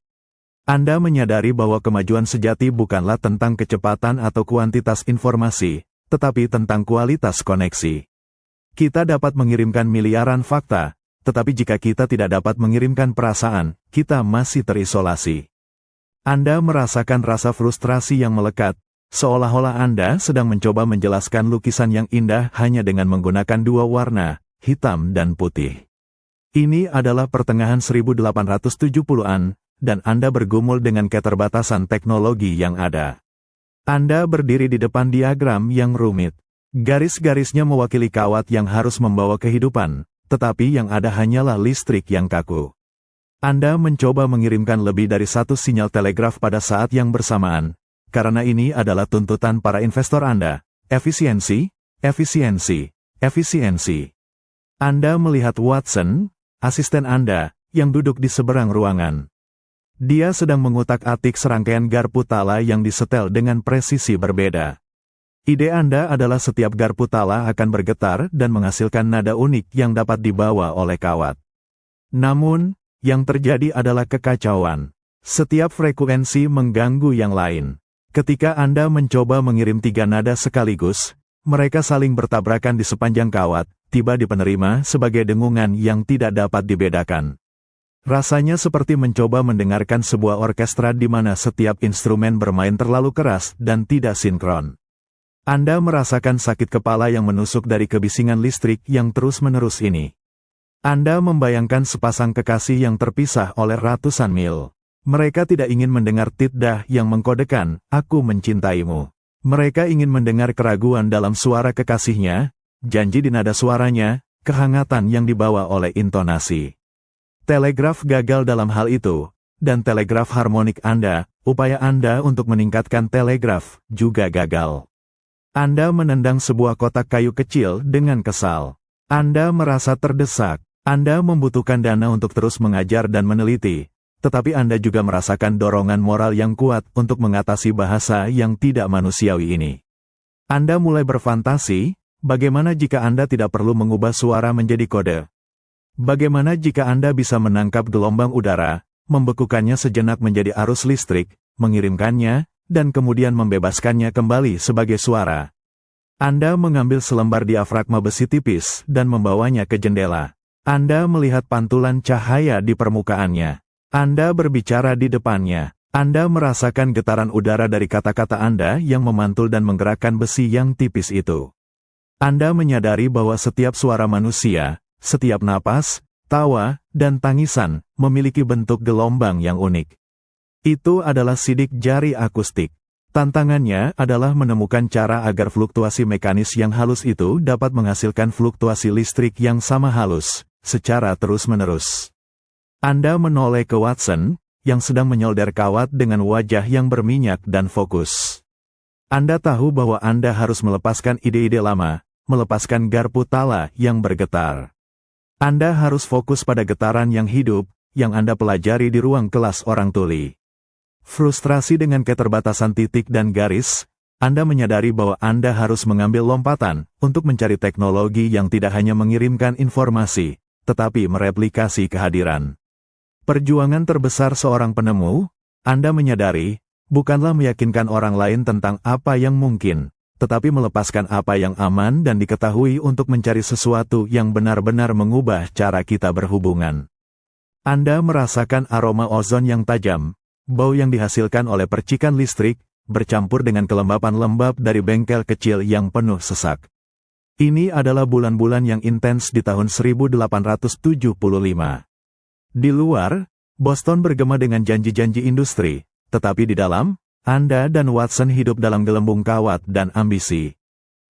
Anda menyadari bahwa kemajuan sejati bukanlah tentang kecepatan atau kuantitas informasi, tetapi tentang kualitas koneksi. Kita dapat mengirimkan miliaran fakta, tetapi jika kita tidak dapat mengirimkan perasaan, kita masih terisolasi. Anda merasakan rasa frustrasi yang melekat, seolah-olah Anda sedang mencoba menjelaskan lukisan yang indah hanya dengan menggunakan dua warna, hitam dan putih. Ini adalah pertengahan 1870-an, dan Anda bergumul dengan keterbatasan teknologi yang ada. Anda berdiri di depan diagram yang rumit. Garis-garisnya mewakili kawat yang harus membawa kehidupan, tetapi yang ada hanyalah listrik yang kaku. Anda mencoba mengirimkan lebih dari satu sinyal telegraf pada saat yang bersamaan, karena ini adalah tuntutan para investor Anda. Efisiensi, efisiensi, efisiensi. Anda melihat Watson, asisten Anda, yang duduk di seberang ruangan. Dia sedang mengutak-atik serangkaian garpu tala yang disetel dengan presisi berbeda. Ide Anda adalah setiap garpu tala akan bergetar dan menghasilkan nada unik yang dapat dibawa oleh kawat. Namun, yang terjadi adalah kekacauan. Setiap frekuensi mengganggu yang lain. Ketika Anda mencoba mengirim 3 nada sekaligus, mereka saling bertabrakan di sepanjang kawat, tiba di penerima sebagai dengungan yang tidak dapat dibedakan. Rasanya seperti mencoba mendengarkan sebuah orkestra di mana setiap instrumen bermain terlalu keras dan tidak sinkron. Anda merasakan sakit kepala yang menusuk dari kebisingan listrik yang terus-menerus ini. Anda membayangkan sepasang kekasih yang terpisah oleh ratusan mil. Mereka tidak ingin mendengar titdah yang mengkodekan, "Aku mencintaimu." Mereka ingin mendengar keraguan dalam suara kekasihnya, janji di nada suaranya, kehangatan yang dibawa oleh intonasi. Telegraf gagal dalam hal itu, dan telegraf harmonik Anda, upaya Anda untuk meningkatkan telegraf, juga gagal. Anda menendang sebuah kotak kayu kecil dengan kesal. Anda merasa terdesak. Anda membutuhkan dana untuk terus mengajar dan meneliti, tetapi Anda juga merasakan dorongan moral yang kuat untuk mengatasi bahasa yang tidak manusiawi ini. Anda mulai berfantasi, bagaimana jika Anda tidak perlu mengubah suara menjadi kode? Bagaimana jika Anda bisa menangkap gelombang udara, membekukannya sejenak menjadi arus listrik, mengirimkannya, dan kemudian membebaskannya kembali sebagai suara? Anda mengambil selembar diafragma besi tipis dan membawanya ke jendela. Anda melihat pantulan cahaya di permukaannya. Anda berbicara di depannya. Anda merasakan getaran udara dari kata-kata Anda yang memantul dan menggerakkan besi yang tipis itu. Anda menyadari bahwa setiap suara manusia, setiap napas, tawa, dan tangisan, memiliki bentuk gelombang yang unik. Itu adalah sidik jari akustik. Tantangannya adalah menemukan cara agar fluktuasi mekanis yang halus itu dapat menghasilkan fluktuasi listrik yang sama halus, secara terus-menerus. Anda menoleh ke Watson, yang sedang menyolder kawat dengan wajah yang berminyak dan fokus. Anda tahu bahwa Anda harus melepaskan ide-ide lama, melepaskan garpu tala yang bergetar. Anda harus fokus pada getaran yang hidup, yang Anda pelajari di ruang kelas orang tuli. Frustrasi dengan keterbatasan titik dan garis, Anda menyadari bahwa Anda harus mengambil lompatan untuk mencari teknologi yang tidak hanya mengirimkan informasi, tetapi mereplikasi kehadiran. Perjuangan terbesar seorang penemu, Anda menyadari, bukanlah meyakinkan orang lain tentang apa yang mungkin, tetapi melepaskan apa yang aman dan diketahui untuk mencari sesuatu yang benar-benar mengubah cara kita berhubungan. Anda merasakan aroma ozon yang tajam, bau yang dihasilkan oleh percikan listrik, bercampur dengan kelembapan lembab dari bengkel kecil yang penuh sesak. Ini adalah bulan-bulan yang intens di tahun 1875. Di luar, Boston bergema dengan janji-janji industri, tetapi di dalam, Anda dan Watson hidup dalam gelembung kawat dan ambisi.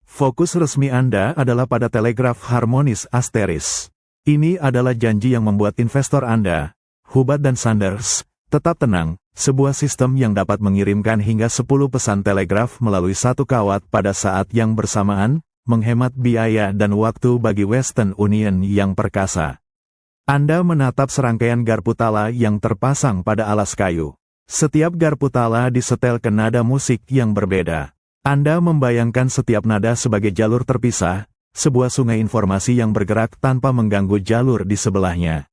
Fokus resmi Anda adalah pada telegraf harmonis asteris. Ini adalah janji yang membuat investor Anda, Hubbard dan Sanders, tetap tenang, sebuah sistem yang dapat mengirimkan hingga 10 pesan telegraf melalui satu kawat pada saat yang bersamaan, menghemat biaya dan waktu bagi Western Union yang perkasa. Anda menatap serangkaian garpu tala yang terpasang pada alas kayu. Setiap garpu tala disetel ke nada musik yang berbeda. Anda membayangkan setiap nada sebagai jalur terpisah, sebuah sungai informasi yang bergerak tanpa mengganggu jalur di sebelahnya.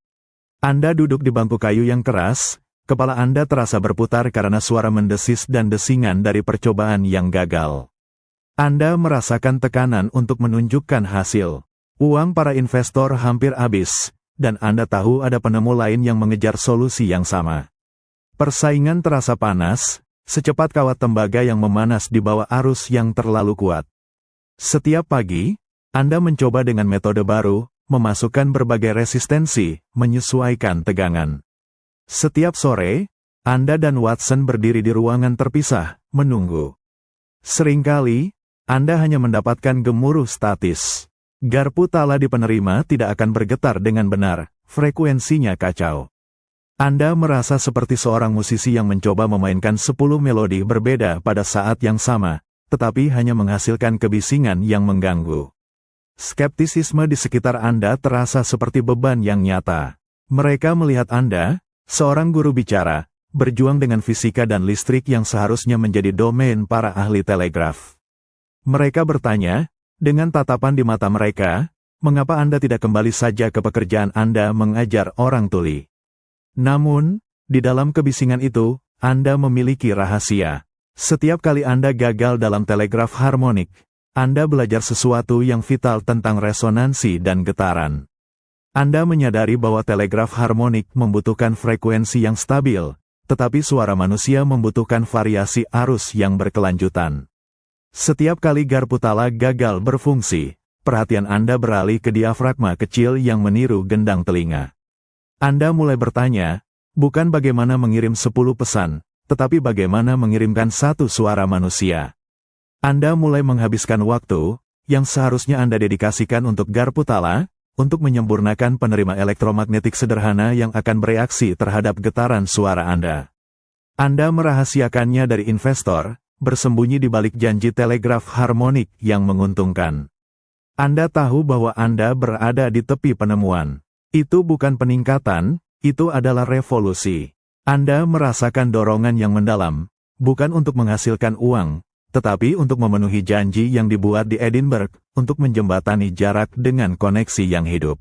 Anda duduk di bangku kayu yang keras, kepala Anda terasa berputar karena suara mendesis dan desingan dari percobaan yang gagal. Anda merasakan tekanan untuk menunjukkan hasil. Uang para investor hampir habis, dan Anda tahu ada penemu lain yang mengejar solusi yang sama. Persaingan terasa panas, secepat kawat tembaga yang memanas di bawah arus yang terlalu kuat. Setiap pagi, Anda mencoba dengan metode baru, memasukkan berbagai resistensi, menyesuaikan tegangan. Setiap sore, Anda dan Watson berdiri di ruangan terpisah, menunggu. Seringkali, Anda hanya mendapatkan gemuruh statis. Garpu tala di penerima tidak akan bergetar dengan benar, frekuensinya kacau. Anda merasa seperti seorang musisi yang mencoba memainkan 10 melodi berbeda pada saat yang sama, tetapi hanya menghasilkan kebisingan yang mengganggu. Skeptisisme di sekitar Anda terasa seperti beban yang nyata. Mereka melihat Anda, seorang guru bicara, berjuang dengan fisika dan listrik yang seharusnya menjadi domain para ahli telegraf. Mereka bertanya, dengan tatapan di mata mereka, mengapa Anda tidak kembali saja ke pekerjaan Anda mengajar orang tuli? Namun, di dalam kebisingan itu, Anda memiliki rahasia. Setiap kali Anda gagal dalam telegraf harmonik, Anda belajar sesuatu yang vital tentang resonansi dan getaran. Anda menyadari bahwa telegraf harmonik membutuhkan frekuensi yang stabil, tetapi suara manusia membutuhkan variasi arus yang berkelanjutan. Setiap kali garpu tala gagal berfungsi, perhatian Anda beralih ke diafragma kecil yang meniru gendang telinga. Anda mulai bertanya, bukan bagaimana mengirim 10 pesan, tetapi bagaimana mengirimkan satu suara manusia. Anda mulai menghabiskan waktu, yang seharusnya Anda dedikasikan untuk garpu tala, untuk menyempurnakan penerima elektromagnetik sederhana yang akan bereaksi terhadap getaran suara Anda. Anda merahasiakannya dari investor, bersembunyi di balik janji telegraf harmonik yang menguntungkan. Anda tahu bahwa Anda berada di tepi penemuan. Itu bukan peningkatan, itu adalah revolusi. Anda merasakan dorongan yang mendalam, bukan untuk menghasilkan uang, tetapi untuk memenuhi janji yang dibuat di Edinburgh, untuk menjembatani jarak dengan koneksi yang hidup.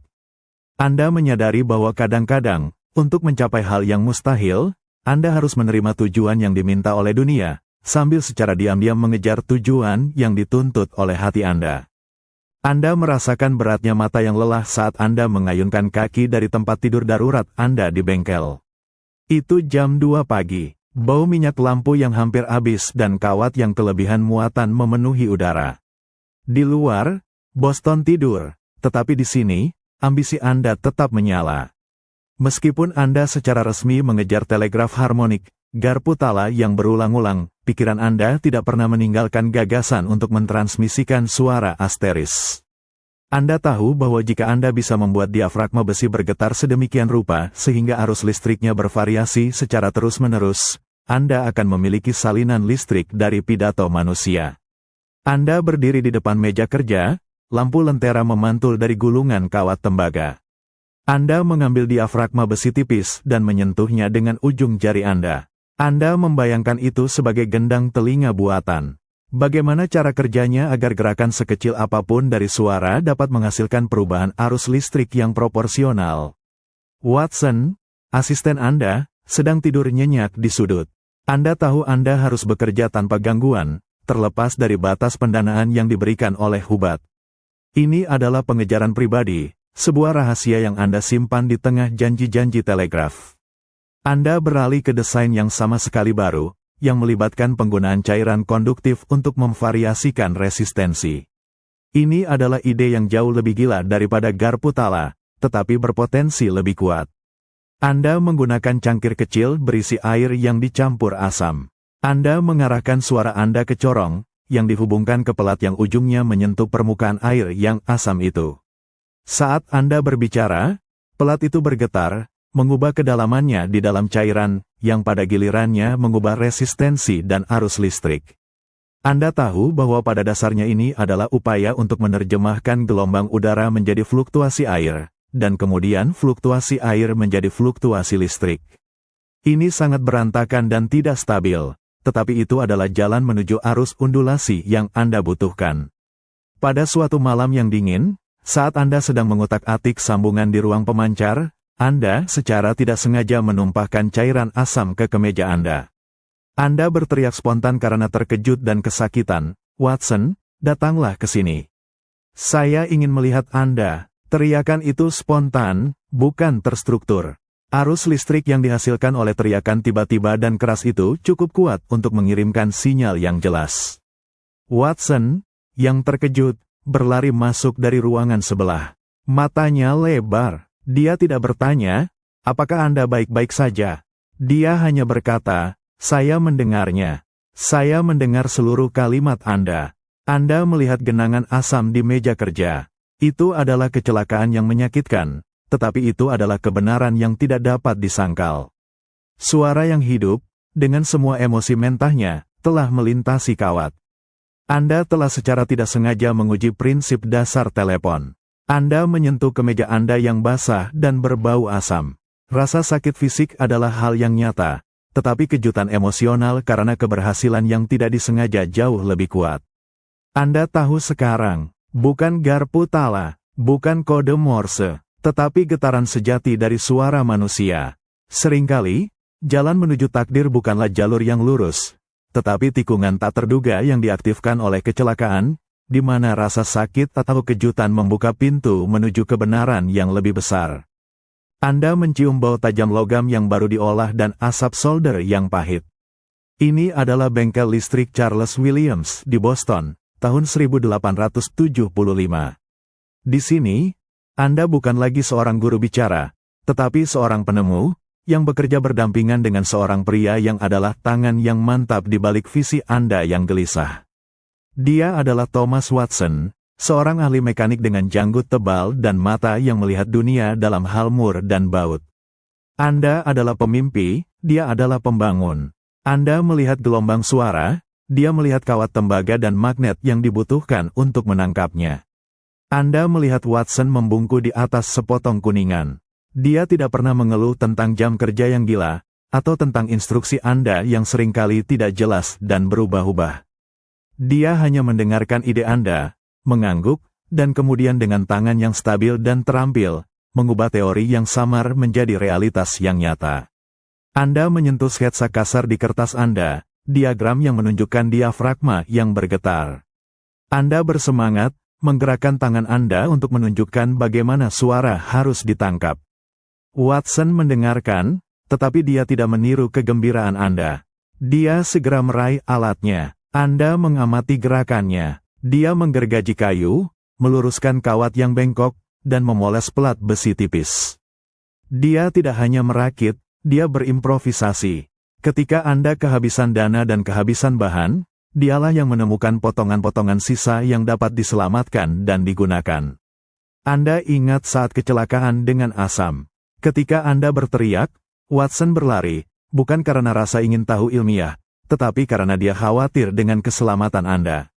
Anda menyadari bahwa kadang-kadang, untuk mencapai hal yang mustahil, Anda harus menerima tujuan yang diminta oleh dunia, sambil secara diam-diam mengejar tujuan yang dituntut oleh hati Anda. Anda merasakan beratnya mata yang lelah saat Anda mengayunkan kaki dari tempat tidur darurat Anda di bengkel. Itu jam 2 pagi, bau minyak lampu yang hampir habis dan kawat yang kelebihan muatan memenuhi udara. Di luar, Boston tidur, tetapi di sini, ambisi Anda tetap menyala. Meskipun Anda secara resmi mengejar telegraf harmonik, Garputala yang berulang-ulang, pikiran Anda tidak pernah meninggalkan gagasan untuk mentransmisikan suara asteris. Anda tahu bahwa jika Anda bisa membuat diafragma besi bergetar sedemikian rupa sehingga arus listriknya bervariasi secara terus-menerus, Anda akan memiliki salinan listrik dari pidato manusia. Anda berdiri di depan meja kerja, lampu lentera memantul dari gulungan kawat tembaga. Anda mengambil diafragma besi tipis dan menyentuhnya dengan ujung jari Anda. Anda membayangkan itu sebagai gendang telinga buatan. Bagaimana cara kerjanya agar gerakan sekecil apapun dari suara dapat menghasilkan perubahan arus listrik yang proporsional? Watson, asisten Anda, sedang tidur nyenyak di sudut. Anda tahu Anda harus bekerja tanpa gangguan, terlepas dari batas pendanaan yang diberikan oleh Hubbard. Ini adalah pengejaran pribadi, sebuah rahasia yang Anda simpan di tengah janji-janji telegraf. Anda beralih ke desain yang sama sekali baru, yang melibatkan penggunaan cairan konduktif untuk memvariasikan resistensi. Ini adalah ide yang jauh lebih gila daripada Garputala, tetapi berpotensi lebih kuat. Anda menggunakan cangkir kecil berisi air yang dicampur asam. Anda mengarahkan suara Anda ke corong, yang dihubungkan ke pelat yang ujungnya menyentuh permukaan air yang asam itu. Saat Anda berbicara, pelat itu bergetar, mengubah kedalamannya di dalam cairan, yang pada gilirannya mengubah resistensi dan arus listrik. Anda tahu bahwa pada dasarnya ini adalah upaya untuk menerjemahkan gelombang udara menjadi fluktuasi air, dan kemudian fluktuasi air menjadi fluktuasi listrik. Ini sangat berantakan dan tidak stabil, tetapi itu adalah jalan menuju arus undulasi yang Anda butuhkan. Pada suatu malam yang dingin, saat Anda sedang mengutak-atik sambungan di ruang pemancar, Anda secara tidak sengaja menumpahkan cairan asam ke kemeja Anda. Anda berteriak spontan karena terkejut dan kesakitan. Watson, datanglah ke sini. Saya ingin melihat Anda. Teriakan itu spontan, bukan terstruktur. Arus listrik yang dihasilkan oleh teriakan tiba-tiba dan keras itu cukup kuat untuk mengirimkan sinyal yang jelas. Watson, yang terkejut, berlari masuk dari ruangan sebelah. Matanya lebar. Dia tidak bertanya, apakah Anda baik-baik saja? Dia hanya berkata, saya mendengarnya. Saya mendengar seluruh kalimat Anda. Anda melihat genangan asam di meja kerja. Itu adalah kecelakaan yang menyakitkan, tetapi itu adalah kebenaran yang tidak dapat disangkal. Suara yang hidup, dengan semua emosi mentahnya, telah melintasi kawat. Anda telah secara tidak sengaja menguji prinsip dasar telepon. Anda menyentuh kemeja Anda yang basah dan berbau asam. Rasa sakit fisik adalah hal yang nyata, tetapi kejutan emosional karena keberhasilan yang tidak disengaja jauh lebih kuat. Anda tahu sekarang, bukan Garputala, bukan kode Morse, tetapi getaran sejati dari suara manusia. Seringkali, jalan menuju takdir bukanlah jalur yang lurus, tetapi tikungan tak terduga yang diaktifkan oleh kecelakaan, di mana rasa sakit atau kejutan membuka pintu menuju kebenaran yang lebih besar. Anda mencium bau tajam logam yang baru diolah dan asap solder yang pahit. Ini adalah bengkel listrik Charles Williams di Boston, tahun 1875. Di sini, Anda bukan lagi seorang guru bicara, tetapi seorang penemu, yang bekerja berdampingan dengan seorang pria yang adalah tangan yang mantap di balik visi Anda yang gelisah. Dia adalah Thomas Watson, seorang ahli mekanik dengan janggut tebal dan mata yang melihat dunia dalam hal mur dan baut. Anda adalah pemimpi, dia adalah pembangun. Anda melihat gelombang suara, dia melihat kawat tembaga dan magnet yang dibutuhkan untuk menangkapnya. Anda melihat Watson membungkuk di atas sepotong kuningan. Dia tidak pernah mengeluh tentang jam kerja yang gila, atau tentang instruksi Anda yang seringkali tidak jelas dan berubah-ubah. Dia hanya mendengarkan ide Anda, mengangguk, dan kemudian dengan tangan yang stabil dan terampil, mengubah teori yang samar menjadi realitas yang nyata. Anda menyentuh sketsa kasar di kertas Anda, diagram yang menunjukkan diafragma yang bergetar. Anda bersemangat, menggerakkan tangan Anda untuk menunjukkan bagaimana suara harus ditangkap. Watson mendengarkan, tetapi dia tidak meniru kegembiraan Anda. Dia segera meraih alatnya. Anda mengamati gerakannya. Dia menggergaji kayu, meluruskan kawat yang bengkok, dan memoles pelat besi tipis. Dia tidak hanya merakit, dia berimprovisasi. Ketika Anda kehabisan dana dan kehabisan bahan, dialah yang menemukan potongan-potongan sisa yang dapat diselamatkan dan digunakan. Anda ingat saat kecelakaan dengan asam. Ketika Anda berteriak, Watson berlari, bukan karena rasa ingin tahu ilmiah, tetapi karena dia khawatir dengan keselamatan Anda.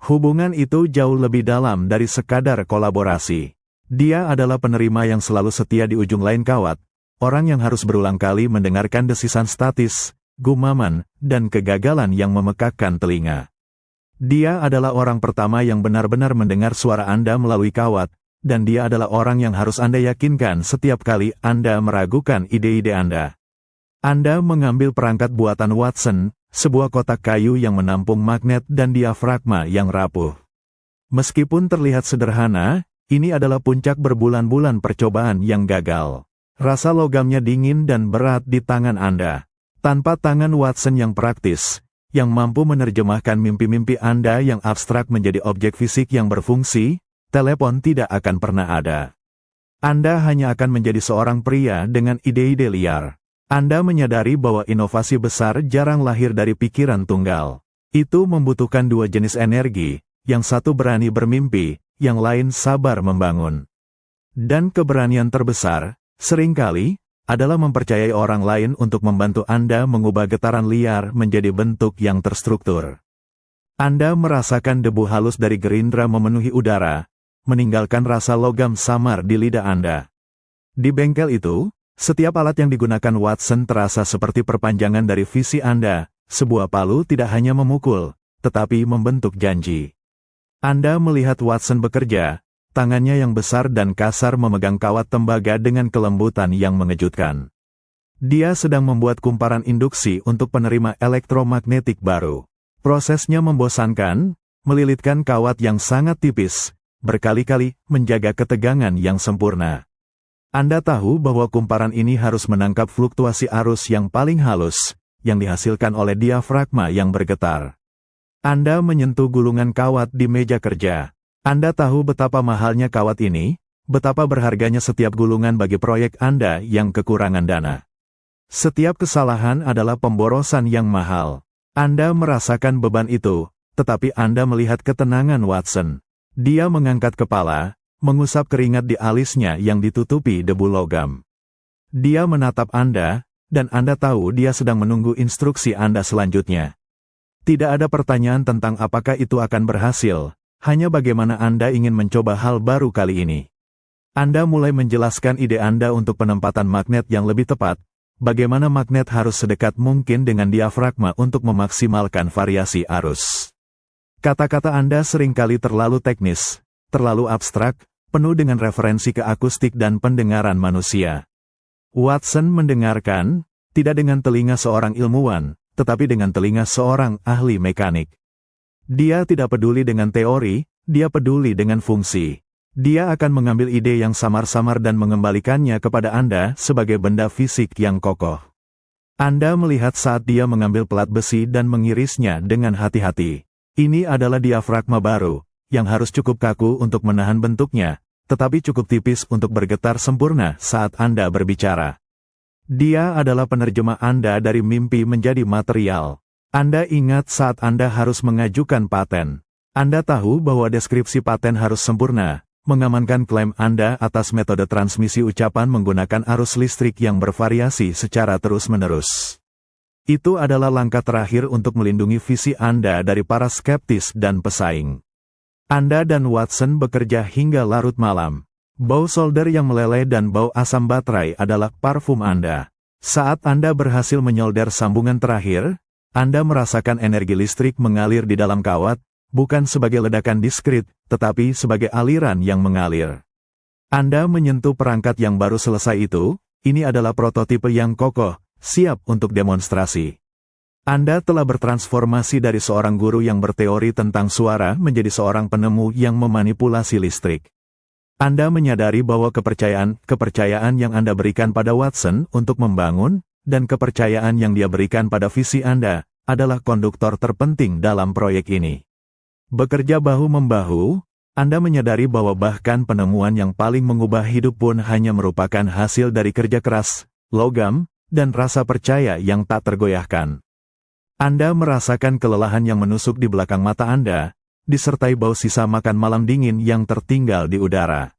Hubungan itu jauh lebih dalam dari sekadar kolaborasi. Dia adalah penerima yang selalu setia di ujung lain kawat, orang yang harus berulang kali mendengarkan desisan statis, gumaman, dan kegagalan yang memekakkan telinga. Dia adalah orang pertama yang benar-benar mendengar suara Anda melalui kawat, dan dia adalah orang yang harus Anda yakinkan setiap kali Anda meragukan ide-ide Anda. Anda mengambil perangkat buatan Watson, sebuah kotak kayu yang menampung magnet dan diafragma yang rapuh. Meskipun terlihat sederhana, ini adalah puncak berbulan-bulan percobaan yang gagal. Rasa logamnya dingin dan berat di tangan Anda. Tanpa tangan Watson yang praktis, yang mampu menerjemahkan mimpi-mimpi Anda yang abstrak menjadi objek fisik yang berfungsi, telepon tidak akan pernah ada. Anda hanya akan menjadi seorang pria dengan ide-ide liar. Anda menyadari bahwa inovasi besar jarang lahir dari pikiran tunggal. Itu membutuhkan dua jenis energi, yang satu berani bermimpi, yang lain sabar membangun. Dan keberanian terbesar, seringkali, adalah mempercayai orang lain untuk membantu Anda mengubah getaran liar menjadi bentuk yang terstruktur. Anda merasakan debu halus dari gerindra memenuhi udara, meninggalkan rasa logam samar di lidah Anda. Di bengkel itu, setiap alat yang digunakan Watson terasa seperti perpanjangan dari visi Anda. Sebuah palu tidak hanya memukul, tetapi membentuk janji. Anda melihat Watson bekerja, tangannya yang besar dan kasar memegang kawat tembaga dengan kelembutan yang mengejutkan. Dia sedang membuat kumparan induksi untuk penerima elektromagnetik baru. Prosesnya membosankan, melilitkan kawat yang sangat tipis, berkali-kali menjaga ketegangan yang sempurna. Anda tahu bahwa kumparan ini harus menangkap fluktuasi arus yang paling halus, yang dihasilkan oleh diafragma yang bergetar. Anda menyentuh gulungan kawat di meja kerja. Anda tahu betapa mahalnya kawat ini, betapa berharganya setiap gulungan bagi proyek Anda yang kekurangan dana. Setiap kesalahan adalah pemborosan yang mahal. Anda merasakan beban itu, tetapi Anda melihat ketenangan Watson. Dia mengangkat kepala, mengusap keringat di alisnya yang ditutupi debu logam. Dia menatap Anda, dan Anda tahu dia sedang menunggu instruksi Anda selanjutnya. Tidak ada pertanyaan tentang apakah itu akan berhasil. Hanya bagaimana Anda ingin mencoba hal baru kali ini. Anda mulai menjelaskan ide Anda untuk penempatan magnet yang lebih tepat, bagaimana magnet harus sedekat mungkin dengan diafragma untuk memaksimalkan variasi arus. Kata-kata Anda seringkali terlalu teknis, terlalu abstrak, penuh dengan referensi ke akustik dan pendengaran manusia. Watson mendengarkan, tidak dengan telinga seorang ilmuwan, tetapi dengan telinga seorang ahli mekanik. Dia tidak peduli dengan teori, dia peduli dengan fungsi. Dia akan mengambil ide yang samar-samar dan mengembalikannya kepada Anda sebagai benda fisik yang kokoh. Anda melihat saat dia mengambil pelat besi dan mengirisnya dengan hati-hati. Ini adalah diafragma baru, yang harus cukup kaku untuk menahan bentuknya, tetapi cukup tipis untuk bergetar sempurna saat Anda berbicara. Dia adalah penerjemah Anda dari mimpi menjadi material. Anda ingat saat Anda harus mengajukan paten. Anda tahu bahwa deskripsi paten harus sempurna, mengamankan klaim Anda atas metode transmisi ucapan menggunakan arus listrik yang bervariasi secara terus-menerus. Itu adalah langkah terakhir untuk melindungi visi Anda dari para skeptis dan pesaing. Anda dan Watson bekerja hingga larut malam. Bau solder yang meleleh dan bau asam baterai adalah parfum Anda. Saat Anda berhasil menyolder sambungan terakhir, Anda merasakan energi listrik mengalir di dalam kawat, bukan sebagai ledakan diskrit, tetapi sebagai aliran yang mengalir. Anda menyentuh perangkat yang baru selesai itu, ini adalah prototipe yang kokoh, siap untuk demonstrasi. Anda telah bertransformasi dari seorang guru yang berteori tentang suara menjadi seorang penemu yang memanipulasi listrik. Anda menyadari bahwa kepercayaan yang Anda berikan pada Watson untuk membangun, dan kepercayaan yang dia berikan pada visi Anda, adalah konduktor terpenting dalam proyek ini. Bekerja bahu-membahu, Anda menyadari bahwa bahkan penemuan yang paling mengubah hidup pun hanya merupakan hasil dari kerja keras, logam, dan rasa percaya yang tak tergoyahkan. Anda merasakan kelelahan yang menusuk di belakang mata Anda, disertai bau sisa makan malam dingin yang tertinggal di udara.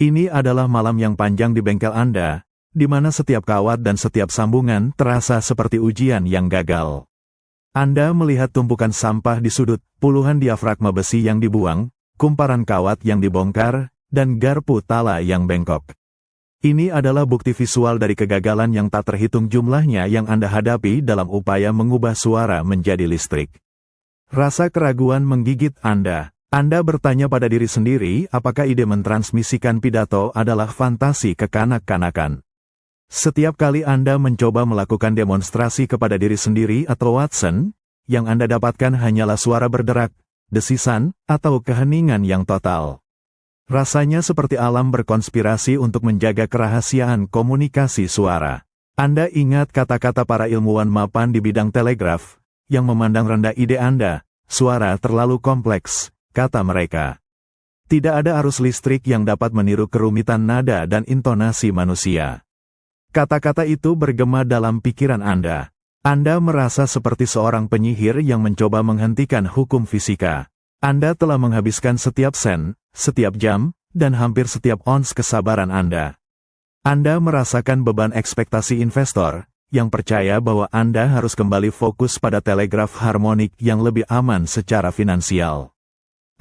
Ini adalah malam yang panjang di bengkel Anda, di mana setiap kawat dan setiap sambungan terasa seperti ujian yang gagal. Anda melihat tumpukan sampah di sudut, puluhan diafragma besi yang dibuang, kumparan kawat yang dibongkar, dan garpu tala yang bengkok. Ini adalah bukti visual dari kegagalan yang tak terhitung jumlahnya yang Anda hadapi dalam upaya mengubah suara menjadi listrik. Rasa keraguan menggigit Anda. Anda bertanya pada diri sendiri apakah ide mentransmisikan pidato adalah fantasi kekanak-kanakan. Setiap kali Anda mencoba melakukan demonstrasi kepada diri sendiri atau Watson, yang Anda dapatkan hanyalah suara berderak, desisan, atau keheningan yang total. Rasanya seperti alam berkonspirasi untuk menjaga kerahasiaan komunikasi suara. Anda ingat kata-kata para ilmuwan mapan di bidang telegraf, yang memandang rendah ide Anda, suara terlalu kompleks, kata mereka. Tidak ada arus listrik yang dapat meniru kerumitan nada dan intonasi manusia. Kata-kata itu bergema dalam pikiran Anda. Anda merasa seperti seorang penyihir yang mencoba menghentikan hukum fisika. Anda telah menghabiskan setiap sen, setiap jam, dan hampir setiap ons kesabaran Anda. Anda merasakan beban ekspektasi investor, yang percaya bahwa Anda harus kembali fokus pada telegraf harmonik yang lebih aman secara finansial.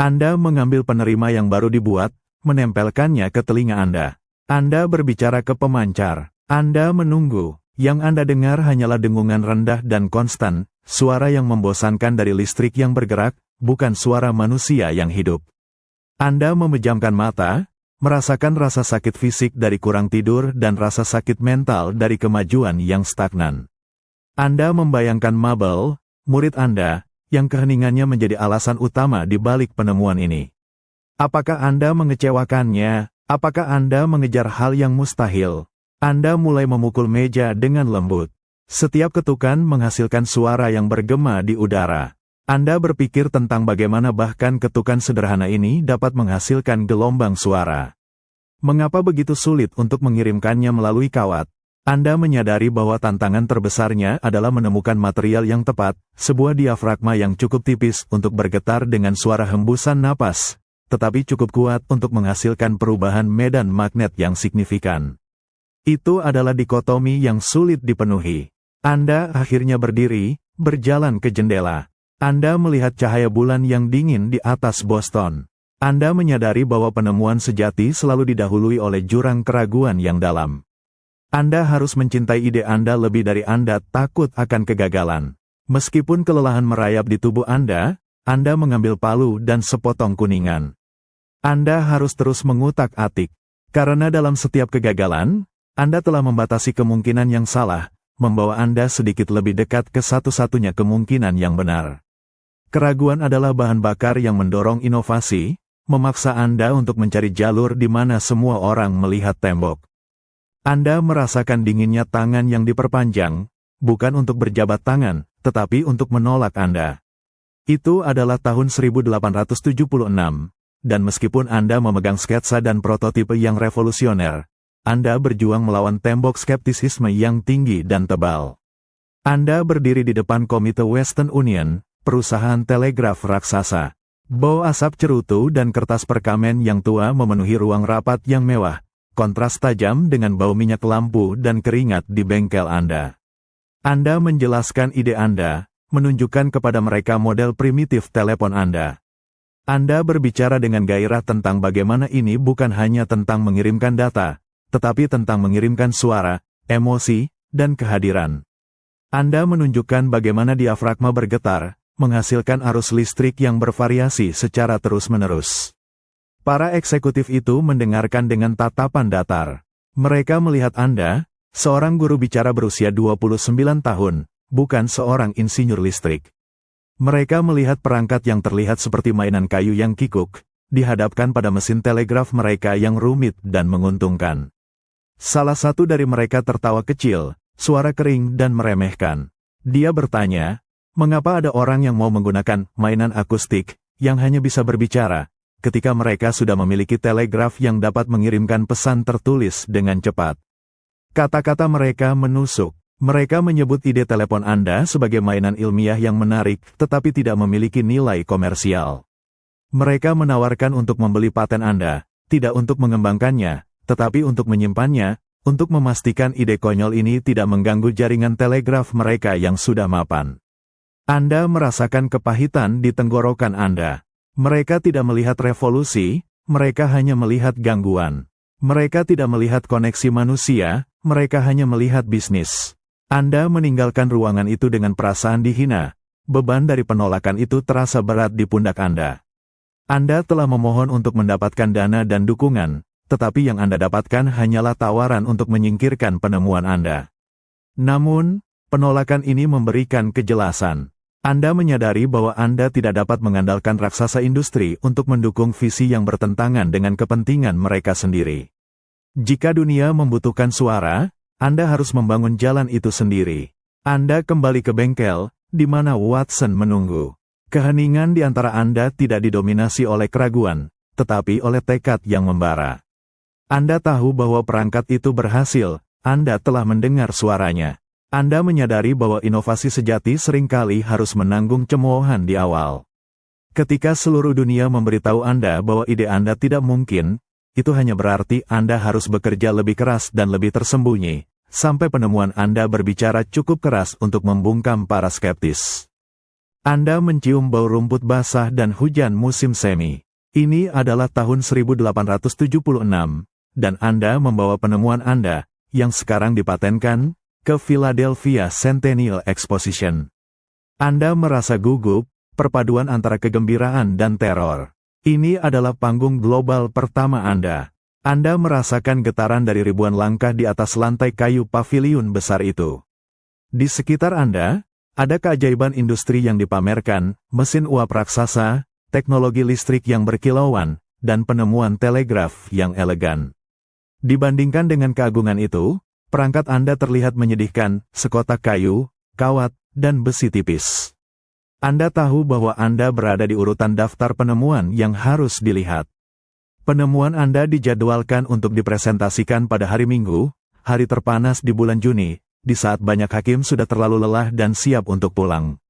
Anda mengambil penerima yang baru dibuat, menempelkannya ke telinga Anda. Anda berbicara ke pemancar. Anda menunggu. Yang Anda dengar hanyalah dengungan rendah dan konstan, suara yang membosankan dari listrik yang bergerak, bukan suara manusia yang hidup. Anda memejamkan mata, merasakan rasa sakit fisik dari kurang tidur dan rasa sakit mental dari kemajuan yang stagnan. Anda membayangkan Mabel, murid Anda, yang keheningannya menjadi alasan utama di balik penemuan ini. Apakah Anda mengecewakannya? Apakah Anda mengejar hal yang mustahil? Anda mulai memukul meja dengan lembut. Setiap ketukan menghasilkan suara yang bergema di udara. Anda berpikir tentang bagaimana bahkan ketukan sederhana ini dapat menghasilkan gelombang suara. Mengapa begitu sulit untuk mengirimkannya melalui kawat? Anda menyadari bahwa tantangan terbesarnya adalah menemukan material yang tepat, sebuah diafragma yang cukup tipis untuk bergetar dengan suara hembusan napas, tetapi cukup kuat untuk menghasilkan perubahan medan magnet yang signifikan. Itu adalah dikotomi yang sulit dipenuhi. Anda akhirnya berdiri, berjalan ke jendela. Anda melihat cahaya bulan yang dingin di atas Boston. Anda menyadari bahwa penemuan sejati selalu didahului oleh jurang keraguan yang dalam. Anda harus mencintai ide Anda lebih dari Anda takut akan kegagalan. Meskipun kelelahan merayap di tubuh Anda mengambil palu dan sepotong kuningan. Anda harus terus mengutak-atik. Karena dalam setiap kegagalan, Anda telah membatasi kemungkinan yang salah, membawa Anda sedikit lebih dekat ke satu-satunya kemungkinan yang benar. Keraguan adalah bahan bakar yang mendorong inovasi, memaksa Anda untuk mencari jalur di mana semua orang melihat tembok. Anda merasakan dinginnya tangan yang diperpanjang, bukan untuk berjabat tangan, tetapi untuk menolak Anda. Itu adalah tahun 1876, dan meskipun Anda memegang sketsa dan prototipe yang revolusioner, Anda berjuang melawan tembok skeptisisme yang tinggi dan tebal. Anda berdiri di depan Komite Western Union, perusahaan telegraf raksasa. Bau asap cerutu dan kertas perkamen yang tua memenuhi ruang rapat yang mewah, kontras tajam dengan bau minyak lampu dan keringat di bengkel Anda. Anda menjelaskan ide Anda, menunjukkan kepada mereka model primitif telepon Anda. Anda berbicara dengan gairah tentang bagaimana ini bukan hanya tentang mengirimkan data, tetapi tentang mengirimkan suara, emosi, dan kehadiran. Anda menunjukkan bagaimana diafragma bergetar, menghasilkan arus listrik yang bervariasi secara terus-menerus. Para eksekutif itu mendengarkan dengan tatapan datar. Mereka melihat Anda, seorang guru bicara berusia 29 tahun, bukan seorang insinyur listrik. Mereka melihat perangkat yang terlihat seperti mainan kayu yang kikuk, dihadapkan pada mesin telegraf mereka yang rumit dan menguntungkan. Salah satu dari mereka tertawa kecil, suara kering dan meremehkan. Dia bertanya, mengapa ada orang yang mau menggunakan mainan akustik, yang hanya bisa berbicara, ketika mereka sudah memiliki telegraf yang dapat mengirimkan pesan tertulis dengan cepat. Kata-kata mereka menusuk. Mereka menyebut ide telepon Anda sebagai mainan ilmiah yang menarik, tetapi tidak memiliki nilai komersial. Mereka menawarkan untuk membeli paten Anda, tidak untuk mengembangkannya, tetapi untuk menyimpannya, untuk memastikan ide konyol ini tidak mengganggu jaringan telegraf mereka yang sudah mapan. Anda merasakan kepahitan di tenggorokan Anda. Mereka tidak melihat revolusi, mereka hanya melihat gangguan. Mereka tidak melihat koneksi manusia, mereka hanya melihat bisnis. Anda meninggalkan ruangan itu dengan perasaan dihina. Beban dari penolakan itu terasa berat di pundak Anda. Anda telah memohon untuk mendapatkan dana dan dukungan, tetapi yang Anda dapatkan hanyalah tawaran untuk menyingkirkan penemuan Anda. Namun, penolakan ini memberikan kejelasan. Anda menyadari bahwa Anda tidak dapat mengandalkan raksasa industri untuk mendukung visi yang bertentangan dengan kepentingan mereka sendiri. Jika dunia membutuhkan suara, Anda harus membangun jalan itu sendiri. Anda kembali ke bengkel, di mana Watson menunggu. Keheningan di antara Anda tidak didominasi oleh keraguan, tetapi oleh tekad yang membara. Anda tahu bahwa perangkat itu berhasil, Anda telah mendengar suaranya. Anda menyadari bahwa inovasi sejati seringkali harus menanggung cemoohan di awal. Ketika seluruh dunia memberitahu Anda bahwa ide Anda tidak mungkin, itu hanya berarti Anda harus bekerja lebih keras dan lebih tersembunyi, sampai penemuan Anda berbicara cukup keras untuk membungkam para skeptis. Anda mencium bau rumput basah dan hujan musim semi. Ini adalah tahun 1876, dan Anda membawa penemuan Anda, yang sekarang dipatenkan, ke Philadelphia Centennial Exposition. Anda merasa gugup, perpaduan antara kegembiraan dan teror. Ini adalah panggung global pertama Anda. Anda merasakan getaran dari ribuan langkah di atas lantai kayu paviliun besar itu. Di sekitar Anda, ada keajaiban industri yang dipamerkan, mesin uap raksasa, teknologi listrik yang berkilauan, dan penemuan telegraf yang elegan. Dibandingkan dengan keagungan itu, perangkat Anda terlihat menyedihkan, sekotak kayu, kawat, dan besi tipis. Anda tahu bahwa Anda berada di urutan daftar penemuan yang harus dilihat. Penemuan Anda dijadwalkan untuk dipresentasikan pada hari Minggu, hari terpanas di bulan Juni, di saat banyak hakim sudah terlalu lelah dan siap untuk pulang.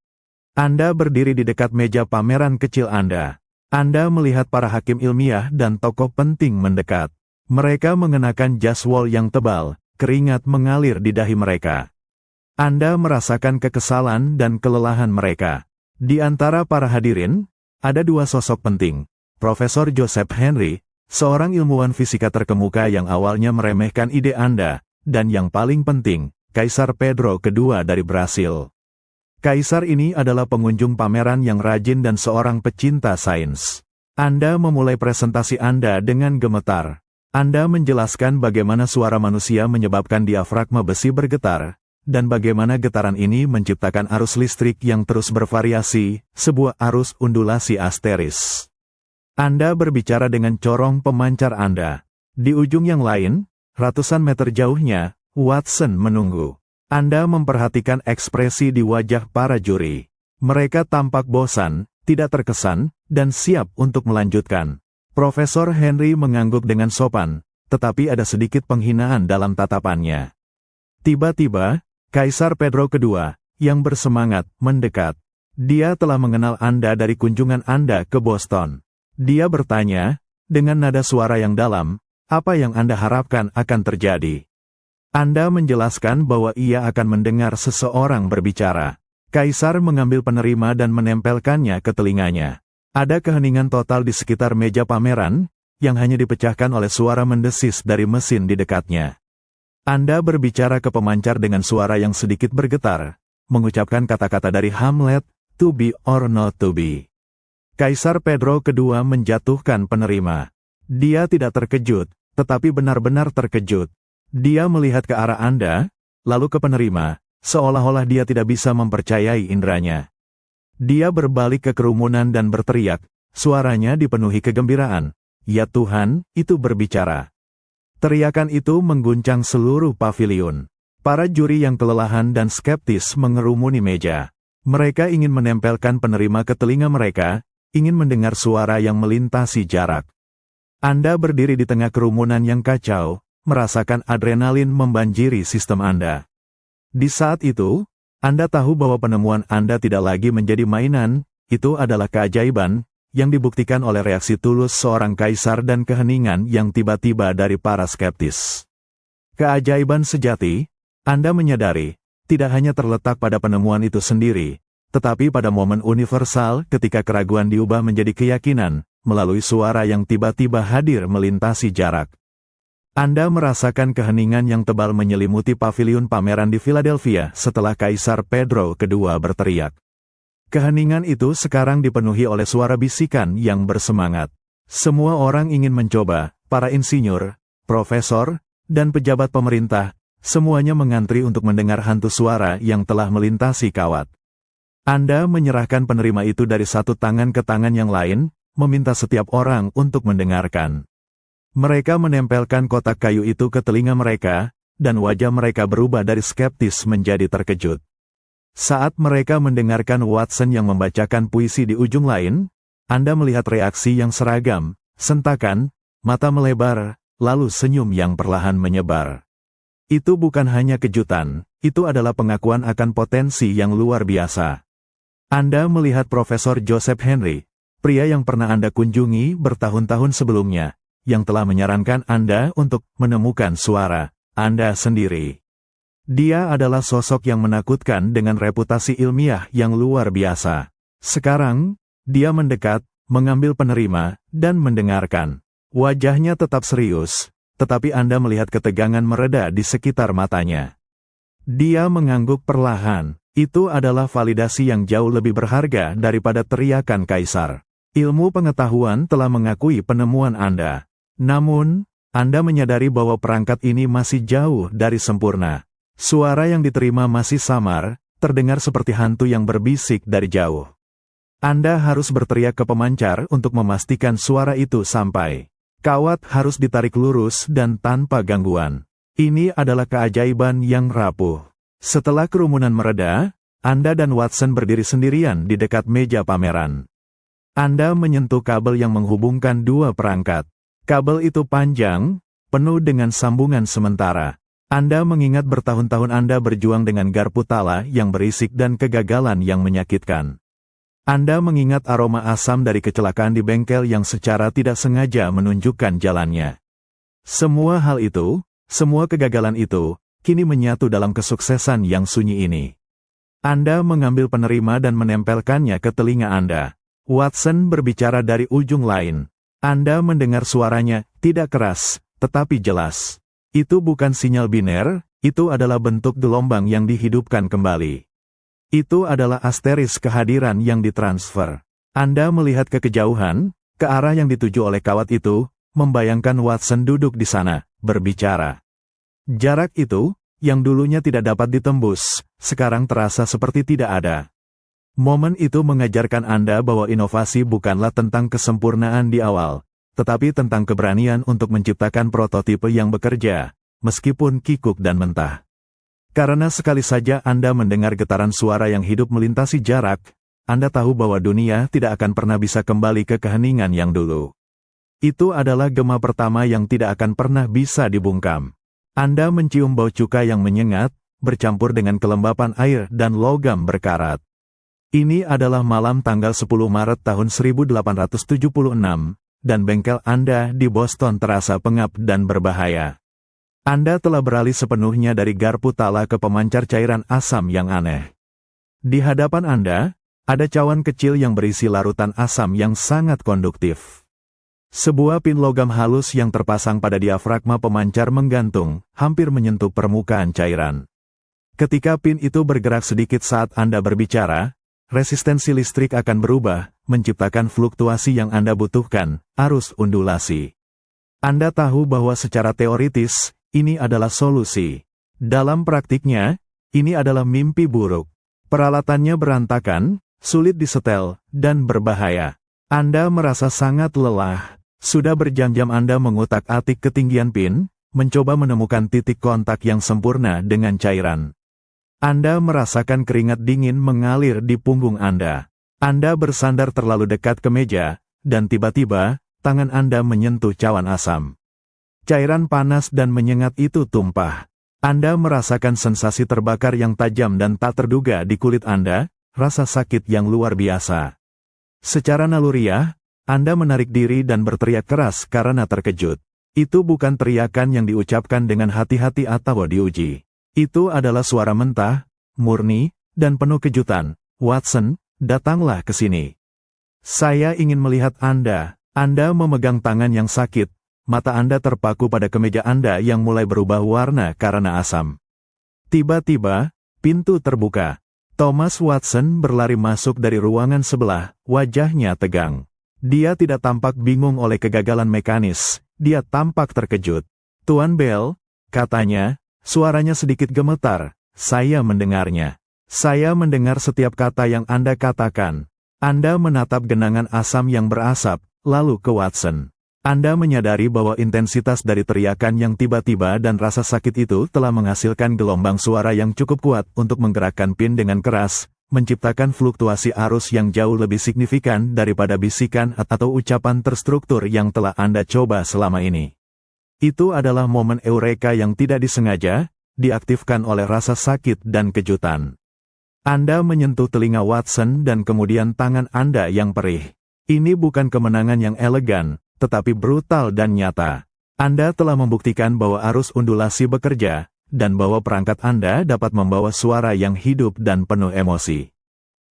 Anda berdiri di dekat meja pameran kecil Anda. Anda melihat para hakim ilmiah dan tokoh penting mendekat. Mereka mengenakan jas wol yang tebal, keringat mengalir di dahi mereka. Anda merasakan kekesalan dan kelelahan mereka. Di antara para hadirin, ada dua sosok penting. Profesor Joseph Henry, seorang ilmuwan fisika terkemuka yang awalnya meremehkan ide Anda, dan yang paling penting, Kaisar Pedro II dari Brasil. Kaisar ini adalah pengunjung pameran yang rajin dan seorang pecinta sains. Anda memulai presentasi Anda dengan gemetar. Anda menjelaskan bagaimana suara manusia menyebabkan diafragma besi bergetar, dan bagaimana getaran ini menciptakan arus listrik yang terus bervariasi, sebuah arus undulasi asteris. Anda berbicara dengan corong pemancar Anda. Di ujung yang lain, ratusan meter jauhnya, Watson menunggu. Anda memperhatikan ekspresi di wajah para juri. Mereka tampak bosan, tidak terkesan, dan siap untuk melanjutkan. Profesor Henry mengangguk dengan sopan, tetapi ada sedikit penghinaan dalam tatapannya. Tiba-tiba, Kaisar Pedro II, yang bersemangat, mendekat. Dia telah mengenal Anda dari kunjungan Anda ke Boston. Dia bertanya, dengan nada suara yang dalam, apa yang Anda harapkan akan terjadi? Anda menjelaskan bahwa ia akan mendengar seseorang berbicara. Kaisar mengambil penerima dan menempelkannya ke telinganya. Ada keheningan total di sekitar meja pameran, yang hanya dipecahkan oleh suara mendesis dari mesin di dekatnya. Anda berbicara ke pemancar dengan suara yang sedikit bergetar, mengucapkan kata-kata dari Hamlet, to be or not to be. Kaisar Pedro II menjatuhkan penerima. Dia tidak terkejut, tetapi benar-benar terkejut. Dia melihat ke arah Anda, lalu ke penerima, seolah-olah dia tidak bisa mempercayai inderanya. Dia berbalik ke kerumunan dan berteriak, suaranya dipenuhi kegembiraan. Ya Tuhan, itu berbicara. Teriakan itu mengguncang seluruh paviliun. Para juri yang kelelahan dan skeptis mengerumuni meja. Mereka ingin menempelkan penerima ke telinga mereka, ingin mendengar suara yang melintasi jarak. Anda berdiri di tengah kerumunan yang kacau, merasakan adrenalin membanjiri sistem Anda. Di saat itu, Anda tahu bahwa penemuan Anda tidak lagi menjadi mainan, itu adalah keajaiban, yang dibuktikan oleh reaksi tulus seorang kaisar dan keheningan yang tiba-tiba dari para skeptis. Keajaiban sejati, Anda menyadari, tidak hanya terletak pada penemuan itu sendiri, tetapi pada momen universal ketika keraguan diubah menjadi keyakinan, melalui suara yang tiba-tiba hadir melintasi jarak. Anda merasakan keheningan yang tebal menyelimuti paviliun pameran di Philadelphia setelah Kaisar Pedro II berteriak. Keheningan itu sekarang dipenuhi oleh suara bisikan yang bersemangat. Semua orang ingin mencoba, para insinyur, profesor, dan pejabat pemerintah, semuanya mengantri untuk mendengar hantu suara yang telah melintasi kawat. Anda menyerahkan penerima itu dari satu tangan ke tangan yang lain, meminta setiap orang untuk mendengarkan. Mereka menempelkan kotak kayu itu ke telinga mereka, dan wajah mereka berubah dari skeptis menjadi terkejut. Saat mereka mendengarkan Watson yang membacakan puisi di ujung lain, Anda melihat reaksi yang seragam, sentakan, mata melebar, lalu senyum yang perlahan menyebar. Itu bukan hanya kejutan, itu adalah pengakuan akan potensi yang luar biasa. Anda melihat Profesor Joseph Henry, pria yang pernah Anda kunjungi bertahun-tahun sebelumnya, yang telah menyarankan Anda untuk menemukan suara Anda sendiri. Dia adalah sosok yang menakutkan dengan reputasi ilmiah yang luar biasa. Sekarang, dia mendekat, mengambil penerima, dan mendengarkan. Wajahnya tetap serius, tetapi Anda melihat ketegangan mereda di sekitar matanya. Dia mengangguk perlahan. Itu adalah validasi yang jauh lebih berharga daripada teriakan kaisar. Ilmu pengetahuan telah mengakui penemuan Anda. Namun, Anda menyadari bahwa perangkat ini masih jauh dari sempurna. Suara yang diterima masih samar, terdengar seperti hantu yang berbisik dari jauh. Anda harus berteriak ke pemancar untuk memastikan suara itu sampai. Kawat harus ditarik lurus dan tanpa gangguan. Ini adalah keajaiban yang rapuh. Setelah kerumunan mereda, Anda dan Watson berdiri sendirian di dekat meja pameran. Anda menyentuh kabel yang menghubungkan dua perangkat. Kabel itu panjang, penuh dengan sambungan sementara. Anda mengingat bertahun-tahun Anda berjuang dengan garpu tala yang berisik dan kegagalan yang menyakitkan. Anda mengingat aroma asam dari kecelakaan di bengkel yang secara tidak sengaja menunjukkan jalannya. Semua hal itu, semua kegagalan itu, kini menyatu dalam kesuksesan yang sunyi ini. Anda mengambil penerima dan menempelkannya ke telinga Anda. Watson berbicara dari ujung lain. Anda mendengar suaranya, tidak keras, tetapi jelas. Itu bukan sinyal biner, itu adalah bentuk gelombang yang dihidupkan kembali. Itu adalah asteris kehadiran yang ditransfer. Anda melihat ke kejauhan, ke arah yang dituju oleh kawat itu, membayangkan Watson duduk di sana, berbicara. Jarak itu, yang dulunya tidak dapat ditembus, sekarang terasa seperti tidak ada. Momen itu mengajarkan Anda bahwa inovasi bukanlah tentang kesempurnaan di awal, tetapi tentang keberanian untuk menciptakan prototipe yang bekerja, meskipun kikuk dan mentah. Karena sekali saja Anda mendengar getaran suara yang hidup melintasi jarak, Anda tahu bahwa dunia tidak akan pernah bisa kembali ke keheningan yang dulu. Itu adalah gema pertama yang tidak akan pernah bisa dibungkam. Anda mencium bau cuka yang menyengat, bercampur dengan kelembapan air dan logam berkarat. Ini adalah malam tanggal 10 Maret tahun 1876, dan bengkel Anda di Boston terasa pengap dan berbahaya. Anda telah beralih sepenuhnya dari garpu tala ke pemancar cairan asam yang aneh. Di hadapan Anda, ada cawan kecil yang berisi larutan asam yang sangat konduktif. Sebuah pin logam halus yang terpasang pada diafragma pemancar menggantung, hampir menyentuh permukaan cairan. Ketika pin itu bergerak sedikit saat Anda berbicara, resistensi listrik akan berubah, menciptakan fluktuasi yang Anda butuhkan, arus undulasi. Anda tahu bahwa secara teoritis, ini adalah solusi. Dalam praktiknya, ini adalah mimpi buruk. Peralatannya berantakan, sulit disetel, dan berbahaya. Anda merasa sangat lelah. Sudah berjam-jam Anda mengutak-atik ketinggian pin, mencoba menemukan titik kontak yang sempurna dengan cairan. Anda merasakan keringat dingin mengalir di punggung Anda. Anda bersandar terlalu dekat ke meja, dan tiba-tiba, tangan Anda menyentuh cawan asam. Cairan panas dan menyengat itu tumpah. Anda merasakan sensasi terbakar yang tajam dan tak terduga di kulit Anda, rasa sakit yang luar biasa. Secara naluriah, Anda menarik diri dan berteriak keras karena terkejut. Itu bukan teriakan yang diucapkan dengan hati-hati atau diuji. Itu adalah suara mentah, murni, dan penuh kejutan. Watson, datanglah ke sini. Saya ingin melihat Anda. Anda memegang tangan yang sakit. Mata Anda terpaku pada kemeja Anda yang mulai berubah warna karena asam. Tiba-tiba, pintu terbuka. Thomas Watson berlari masuk dari ruangan sebelah, wajahnya tegang. Dia tidak tampak bingung oleh kegagalan mekanis, dia tampak terkejut. Tuan Bell, katanya, suaranya sedikit gemetar, saya mendengarnya. Saya mendengar setiap kata yang Anda katakan. Anda menatap genangan asam yang berasap, lalu ke Watson. Anda menyadari bahwa intensitas dari teriakan yang tiba-tiba dan rasa sakit itu telah menghasilkan gelombang suara yang cukup kuat untuk menggerakkan pin dengan keras, menciptakan fluktuasi arus yang jauh lebih signifikan daripada bisikan atau ucapan terstruktur yang telah Anda coba selama ini. Itu adalah momen eureka yang tidak disengaja, diaktifkan oleh rasa sakit dan kejutan. Anda menyentuh telinga Watson dan kemudian tangan Anda yang perih. Ini bukan kemenangan yang elegan, tetapi brutal dan nyata. Anda telah membuktikan bahwa arus undulasi bekerja, dan bahwa perangkat Anda dapat membawa suara yang hidup dan penuh emosi.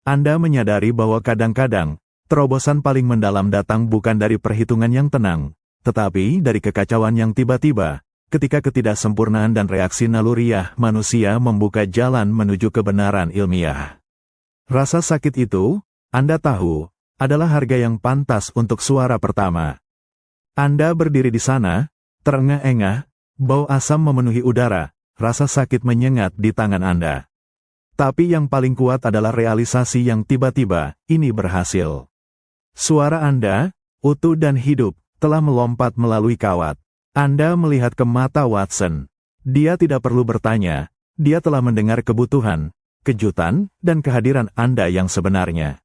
Anda menyadari bahwa kadang-kadang, terobosan paling mendalam datang bukan dari perhitungan yang tenang, tetapi dari kekacauan yang tiba-tiba, ketika ketidaksempurnaan dan reaksi naluriah manusia membuka jalan menuju kebenaran ilmiah. Rasa sakit itu, Anda tahu, adalah harga yang pantas untuk suara pertama. Anda berdiri di sana, terengah-engah, bau asam memenuhi udara, rasa sakit menyengat di tangan Anda. Tapi yang paling kuat adalah realisasi yang tiba-tiba, ini berhasil. Suara Anda, utuh dan hidup, telah melompat melalui kawat. Anda melihat ke mata Watson. Dia tidak perlu bertanya, dia telah mendengar kebutuhan, kejutan, dan kehadiran Anda yang sebenarnya.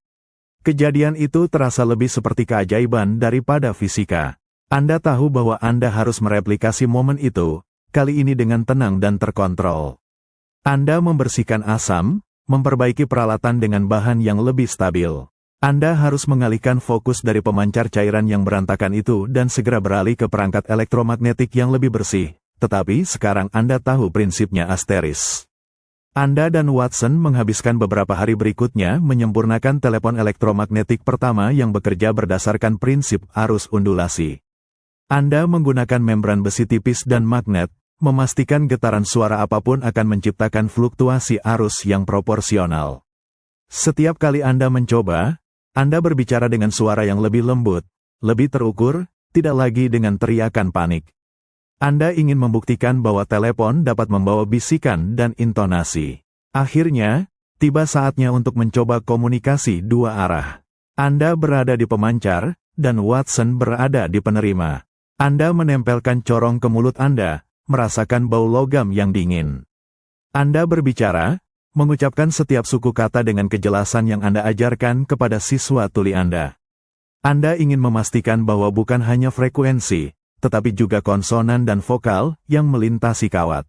Kejadian itu terasa lebih seperti keajaiban daripada fisika. Anda tahu bahwa Anda harus mereplikasi momen itu, kali ini dengan tenang dan terkontrol. Anda membersihkan asam, memperbaiki peralatan dengan bahan yang lebih stabil. Anda harus mengalihkan fokus dari pemancar cairan yang berantakan itu dan segera beralih ke perangkat elektromagnetik yang lebih bersih, tetapi sekarang Anda tahu prinsipnya asteris. Anda dan Watson menghabiskan beberapa hari berikutnya menyempurnakan telepon elektromagnetik pertama yang bekerja berdasarkan prinsip arus undulasi. Anda menggunakan membran besi tipis dan magnet, memastikan getaran suara apapun akan menciptakan fluktuasi arus yang proporsional. Setiap kali Anda mencoba, Anda berbicara dengan suara yang lebih lembut, lebih terukur, tidak lagi dengan teriakan panik. Anda ingin membuktikan bahwa telepon dapat membawa bisikan dan intonasi. Akhirnya, tiba saatnya untuk mencoba komunikasi dua arah. Anda berada di pemancar, dan Watson berada di penerima. Anda menempelkan corong ke mulut Anda, merasakan bau logam yang dingin. Anda berbicara, mengucapkan setiap suku kata dengan kejelasan yang Anda ajarkan kepada siswa tuli Anda. Anda ingin memastikan bahwa bukan hanya frekuensi, tetapi juga konsonan dan vokal yang melintasi kawat.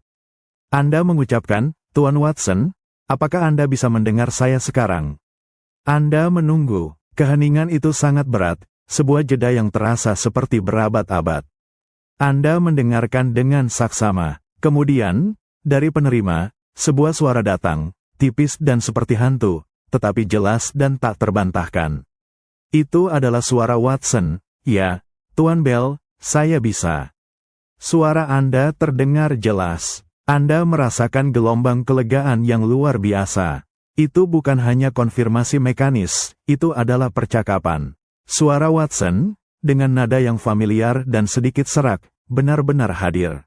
Anda mengucapkan, Tuan Watson, apakah Anda bisa mendengar saya sekarang? Anda menunggu, keheningan itu sangat berat, sebuah jeda yang terasa seperti berabad-abad. Anda mendengarkan dengan saksama, Kemudian, dari penerima, sebuah suara datang, tipis dan seperti hantu, tetapi jelas dan tak terbantahkan. Itu adalah suara Watson. "Ya, Tuan Bell, saya bisa." Suara Anda terdengar jelas. Anda merasakan gelombang kelegaan yang luar biasa. Itu bukan hanya konfirmasi mekanis, itu adalah percakapan. Suara Watson, dengan nada yang familiar dan sedikit serak, benar-benar hadir.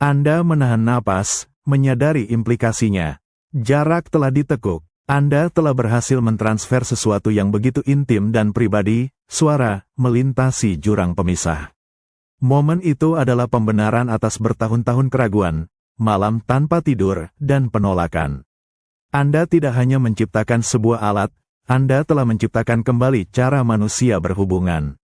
Anda menahan napas, menyadari implikasinya. Jarak telah ditekuk. Anda telah berhasil mentransfer sesuatu yang begitu intim dan pribadi, suara, melintasi jurang pemisah. Momen itu adalah pembenaran atas bertahun-tahun keraguan, malam tanpa tidur, dan penolakan. Anda tidak hanya menciptakan sebuah alat, Anda telah menciptakan kembali cara manusia berhubungan.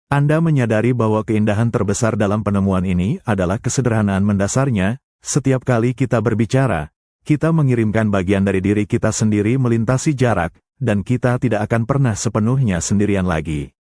Anda menyadari bahwa keindahan terbesar dalam penemuan ini adalah kesederhanaan mendasarnya. Setiap kali kita berbicara, kita mengirimkan bagian dari diri kita sendiri melintasi jarak, dan kita tidak akan pernah sepenuhnya sendirian lagi.